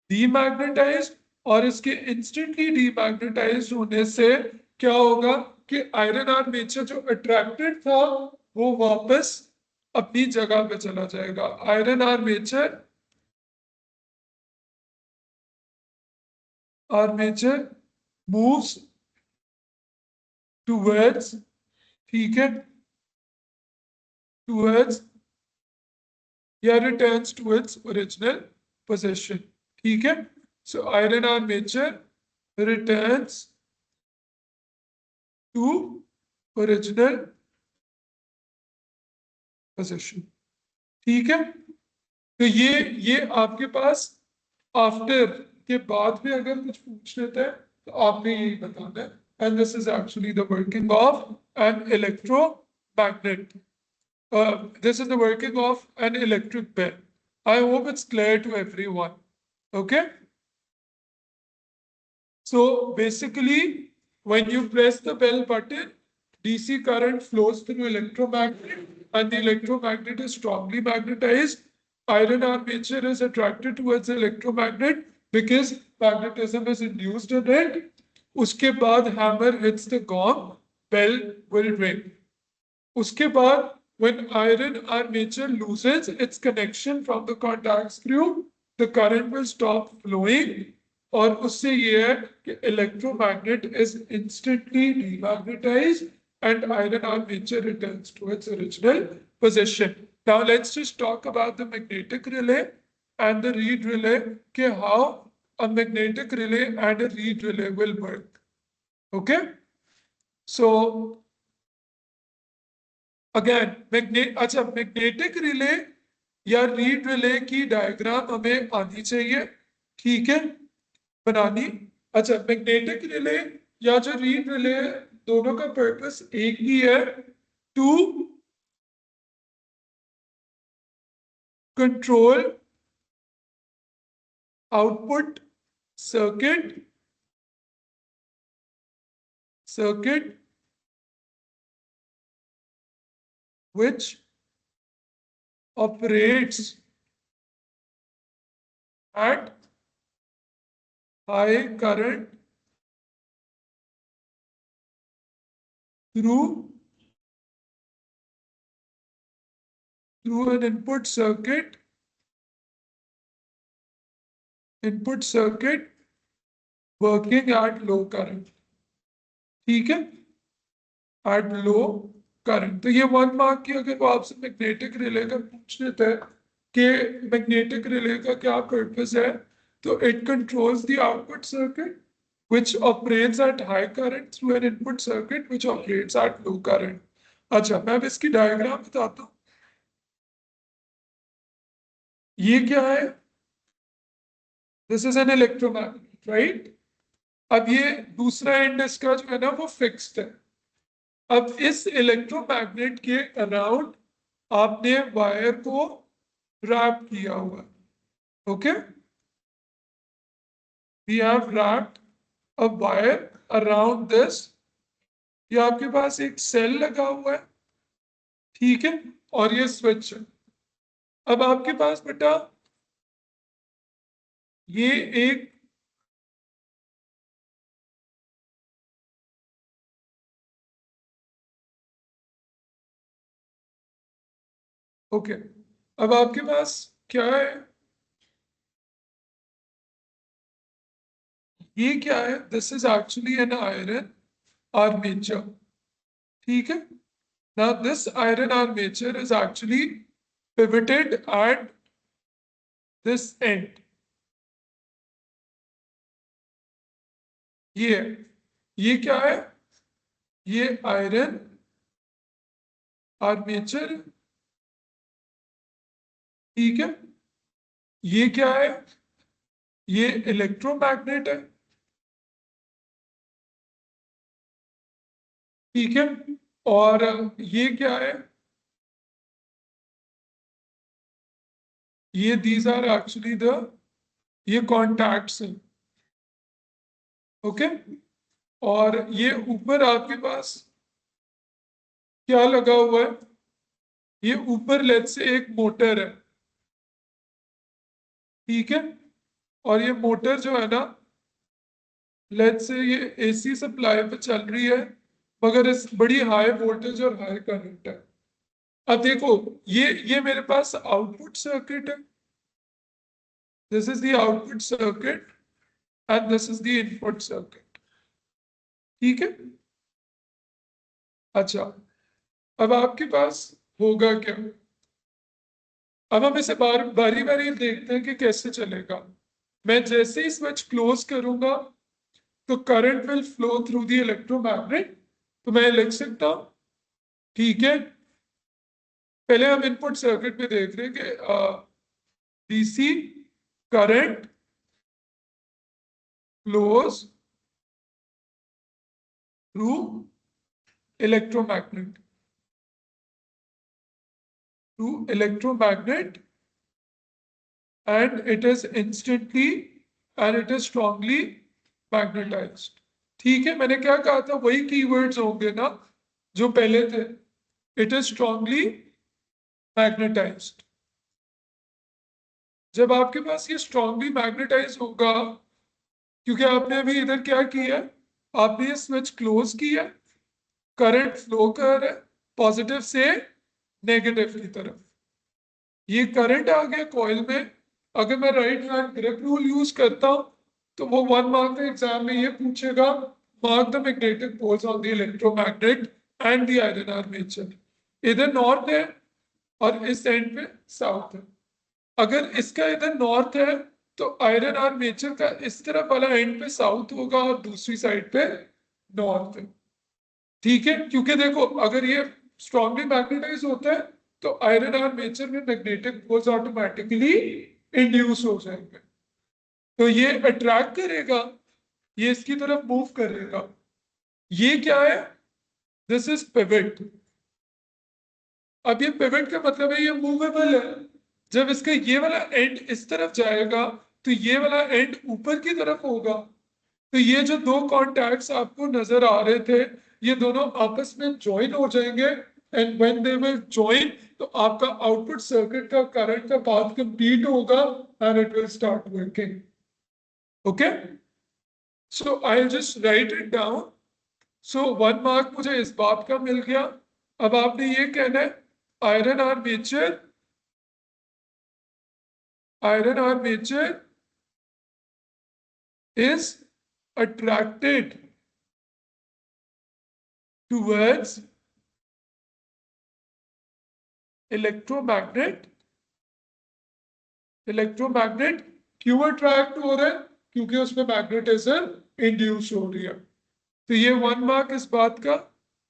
डीमैग्नेटाइज्ड, और इसके इंस्टेंटली डीमैग्नेटाइज्ड होने से क्या होगा कि आयरन आर्मेचर जो अट्रैक्टेड था वो वापस अपनी जगह पे चला जाएगा। आयरन आर्मेचर मूव्स टूवर्ड्स, ठीक है, टूवर्ड्स या returns to its original position. ठीक है, so iron armature returns to original position. ठीक है, तो ये आपके पास आफ्टर के बाद में अगर कुछ पूछ लेते हैं तो आपने यही बताना है। And this is actually the working of an electromagnet, this is the working of an electric bell। I hope it's clear to everyone। Okay, so basically when you press the bell button, DC current flows through electromagnet and the electromagnet is strongly magnetized। Iron armature is attracted towards the electromagnet because magnetism is induced in it. उसके बाद hammer hits the gong, bell will ring. उसके बाद when iron armature loses its connection from the contact screw, the current will stop flowing. और उससे ये है कि electromagnet is instantly demagnetized and iron armature returns to its original position. Now let's just talk about the magnetic relay and the reed relay, कि how a magnetic relay and a reed relay will work. Okay? So again magnetic relay या read relay की diagram हमें आनी चाहिए, ठीक है, बनानी। अच्छा, मैग्नेटिक रिले या जो रीड रिले है, दोनों का पर्पस एक ही है, to control output circuit which operates at high current through an input circuit working at low current, ठीक है, एट लो करंट। तो ये 1 मार्क की अगर वो आपसे मैग्नेटिक रिले का पूछ लेते हैं कि मैग्नेटिक रिले का क्या पर्पस है, तो it controls the output circuit which operates at high current through an input circuit which operates at low current. अच्छा, मैं अब इसकी डायग्राम बताता हूँ। ये क्या है? This is an electromagnet, right? अब ये दूसरा एंड इसका जो है ना वो फिक्स्ड है। अब इस इलेक्ट्रोमैग्नेट के अराउंड आपने वायर को रैप किया हुआ, okay, we have wrapped a wire around this. ये आपके पास एक सेल लगा हुआ है, ठीक है, और ये स्विच है। अब आपके पास बेटा ये एक ओके, अब आपके पास क्या है? ये क्या है? This is actually an iron armature, ठीक है। Now this iron armature is actually pivoted at this end। ये क्या है? ये आयरन आर्मेचर, ठीक है। ये क्या है? ये इलेक्ट्रोमैग्नेट है, ठीक है। और ये क्या है? ये दीज आर एक्चुअली द ये कॉन्टैक्ट्स हैं, ओके। और ये ऊपर आपके पास क्या लगा हुआ है? ये ऊपर लेट्स से एक मोटर है, ठीक है। और ये मोटर जो है ना, लेट्स से ये एसी सप्लाई पे चल रही है, मगर इस बड़ी हाई वोल्टेज और हाई करंट है। अब देखो, ये मेरे पास आउटपुट सर्किट है, this is the output circuit and this is the input circuit, ठीक है। अच्छा, अब आपके पास होगा क्या? अब हम इसे बारी बारी देखते हैं कि कैसे चलेगा। मैं जैसे ही स्विच क्लोज करूंगा तो current will flow through the electromagnet, तो मैं लिख सकता हूं, ठीक है। पहले हम इनपुट सर्किट में देख रहे हैं कि DC current flows through electromagnet and it is instantly and it is strongly magnetized, ठीक है। मैंने क्या कहा था? वही कीवर्ड्स होंगे ना जो पहले थे, इट इज स्ट्रांगली मैग्नेटाइज्ड, जब आपके पास ये स्ट्रांगली मैग्नेटाइज होगा, क्योंकि आपने अभी इधर क्या किया है, आपने ये स्विच क्लोज किया, करंट फ्लो कर रहा है पॉजिटिव से नेगेटिव की तरफ, ये करंट आ गया कॉइल में। अगर मैं right hand grip rule use करता हूं तो वो 1 मार्क का एग्जाम में ये पूछेगा, mark the magnetic poles on the electromagnet and the iron armature. इधर नॉर्थ है और इस एंड पे साउथ है। अगर इसका इधर नॉर्थ है तो आयरन आर्मेचर का इस तरफ वाला एंड पे साउथ होगा और दूसरी साइड पे नॉर्थ है। ठीक है, क्योंकि देखो अगर ये स्ट्रांगली मैग्नेटाइज होता है तो आयरन आर्मेचर में मैग्नेटिक पोल्स ऑटोमेटिकली इंड्यूस हो जाएंगे, तो ये अट्रैक्ट करेगा, ये इसकी तरफ मूव करेगा। ये क्या है, दिस इज पिवट। अब ये पिवट का मतलब है ये मूवेबल है। जब इसका ये वाला एंड इस तरफ जाएगा तो ये वाला एंड ऊपर की तरफ होगा। तो ये जो दो कॉन्टैक्ट्स आपको नजर आ रहे थे, ये दोनों आपस में ज्वाइन हो जाएंगे, and when they will join तो आपका आउटपुट सर्किट का करंट का पाथ कंप्लीट होगा and it will start working. Okay, so I will just right it down. So 1 mark मुझे इस बात का मिल गया। अब आपने ये कहना है iron armature is attracted towards electromagnet. Electromagnet क्यों अट्रैक्ट हो रहा है, क्योंकि उसमें मैग्नेटिज्म इंड्यूस हो रही है। तो ये 1 मार्क इस बात का।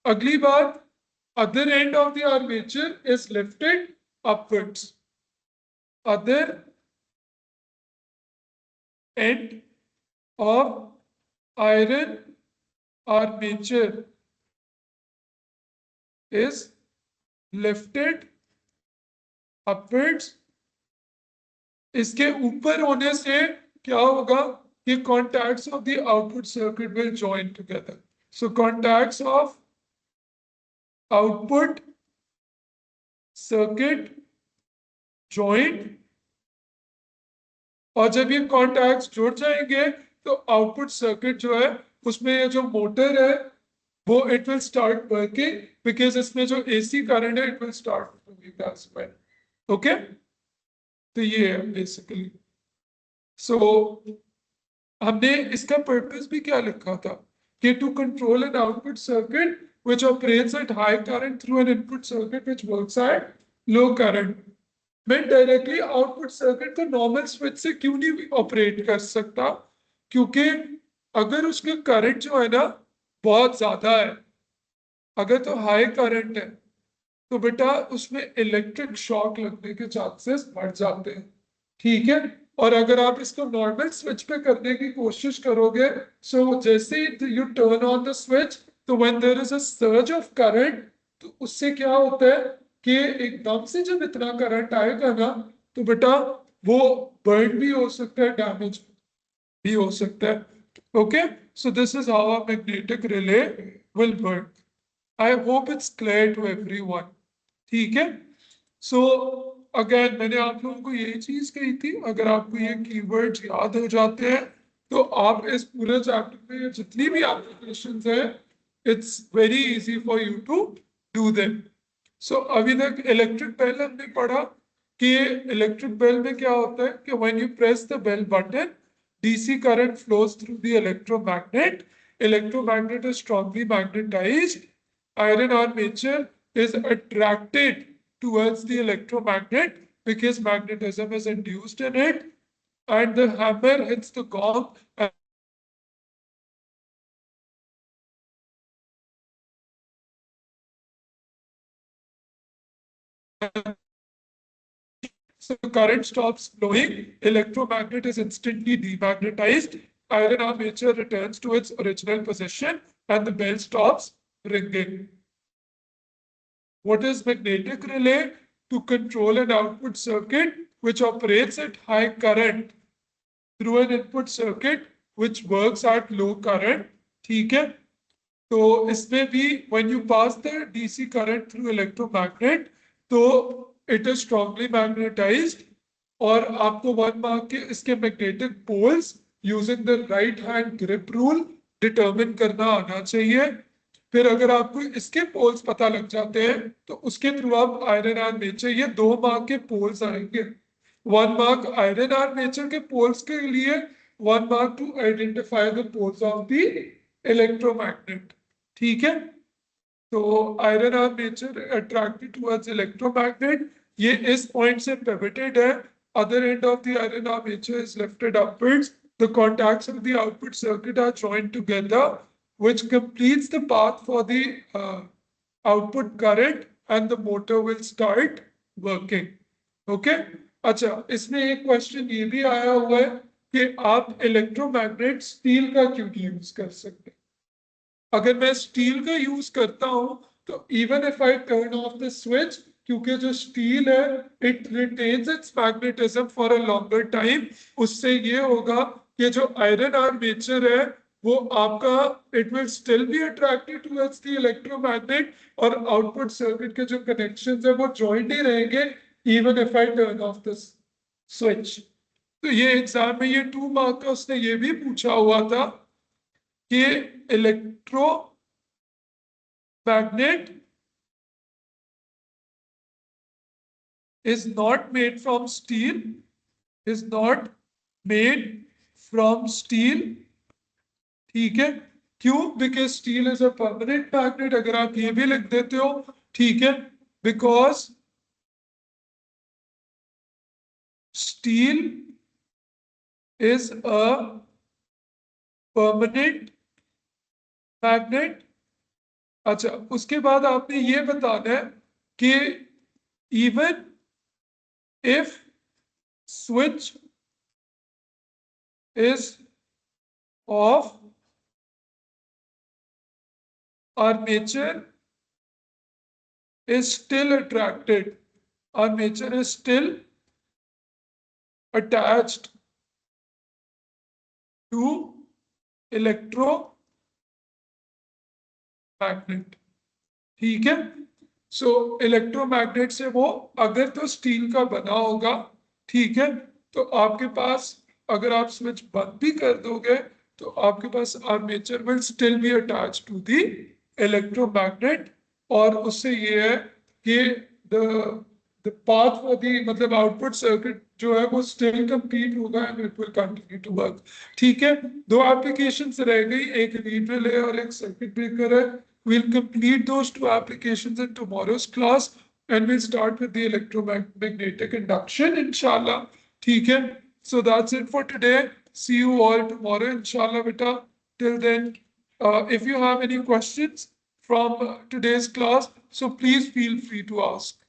अगली बात, other end of the armature is lifted upwards. Other end of iron armature is lifted upwards। इसके ऊपर होने से क्या होगा, कि contacts of the output circuit will join together। So contacts of output circuit join, और जब ये कॉन्टैक्ट्स जुड़ जाएंगे तो आउटपुट सर्किट जो है उसमें ये जो मोटर है वो it will start working, because इसमें जो एसी करंट है इट विल स्टार्ट। ओके, तो ये है बेसिकली। सो हमने इसका पर्पस भी क्या लिखा था, कि to control an output circuit which operates at high current through an input circuit which works at low current। मैं डायरेक्टली आउटपुट सर्किट को नॉर्मल स्विच से क्यों नहीं ऑपरेट कर सकता, क्योंकि अगर उसके करंट जो है ना बहुत ज्यादा है, अगर तो हाई करंट है तो बेटा उसमें इलेक्ट्रिक शॉक लगने के चांसेस बढ़ जाते हैं। ठीक है, और अगर आप इसको नॉर्मल स्विच पे करने की कोशिश करोगे, सो जैसे you turn on the switch तो when there is a surge of current, तो उससे क्या होता है कि एकदम से जब इतना करंट आएगा ना तो बेटा वो बर्न भी हो सकता है, डैमेज भी हो सकता है। Okay, so this is how a magnetic relay will work. I hope it's clear to everyone. ठीक है, सो अगेन मैंने आप लोगों को यही चीज कही थी, अगर आपको ये कीवर्ड्स याद हो जाते हैं तो आप इस पूरे चैप्टर में जितनी भी एप्लीकेशंस है it's very easy for you to do them. So अभी तक इलेक्ट्रिक बेल हमने पढ़ा कि इलेक्ट्रिक बेल में क्या होता है कि when you press the bell button DC current flows through the electromagnet. Electromagnet is strongly magnetized. Iron armature is attracted towards the electromagnet because magnetism is induced in it, and the hammer hits the gong and so the current stops flowing. Electromagnet is instantly demagnetized. Iron armature returns to its original position and the bell stops ringing. What is magnetic relay? To control an output circuit which operates at high current through an input circuit which works at low current। ठीक है, तो इसमें भी when you pass the DC current through electromagnet तो it is strongly magnetized और आपको 1 mark के इसके magnetic poles using the right hand grip rule determine करना आना चाहिए। फिर अगर आपको इसके पोल्स पता लग जाते हैं तो उसके थ्रू आप आयरन आर नेचर, ये 2 मार्क के पोल्स आएंगे। 1 मार्क आयरन आर नेचर के पोल्स के लिए, 1 mark to identify the poles of the electromagnet. ठीक है, तो iron armature attracted towards electromagnet, ये इस पॉइंट से पिवटेड है। Other end of the iron armature is lifted upwards, the contacts of the output circuit are joined together which completes the path for the output current and the motor will start working. Okay? अच्छा, इसमें एक question ये भी आया हुआ है कि आप इलेक्ट्रोमैग्नेट स्टील का क्यों यूज कर सकते हैं। अगर मैं स्टील का यूज करता हूं तो even if I turn off the switch, क्योंकि जो स्टील है it retains it's magnetism for a longer time, उससे ये होगा कि जो आयरन आर्मेचर है वो आपका it will still B attracted towards the electromagnet, और आउटपुट सर्किट के जो कनेक्शंस है वो जॉइंट ही रहेंगे even if I turn off the switch. तो ये एग्जाम में ये 2 मार्क का उसने ये भी पूछा हुआ था कि electromagnet is not made from steel, is not made from steel। ठीक है, क्यों? Because steel is a permanent magnet, अगर आप ये भी लिख देते हो। ठीक है, because steel is a permanent magnet. अच्छा, उसके बाद आपने ये बताना है कि even if switch is of armature is still attracted, armature is still attached to electromagnet। ठीक है, सो इलेक्ट्रोमैग्नेट से वो अगर तो स्टील का बना होगा, ठीक है, तो आपके पास अगर आप स्विच बंद भी कर दोगे तो आपके पास armature will still be attach to the electromagnet, और उससे ये है कि द पाथ फॉर द मतलब आउटपुट सर्किट जो है वो स्टिल कंप्लीट होगा and it will continue to work. ठीक है, 2 एप्लीकेशंस रह गई, एक रीडर है और एक सर्किट ब्रेकर है। We'll complete those 2 applications in tomorrow's class and we'll start with the electromagnetic induction, inshallah. ठीक है, so that's it for today. See you all tomorrow, inshallah, beta. Till then, if you have any questions from today's class, so please feel free to ask.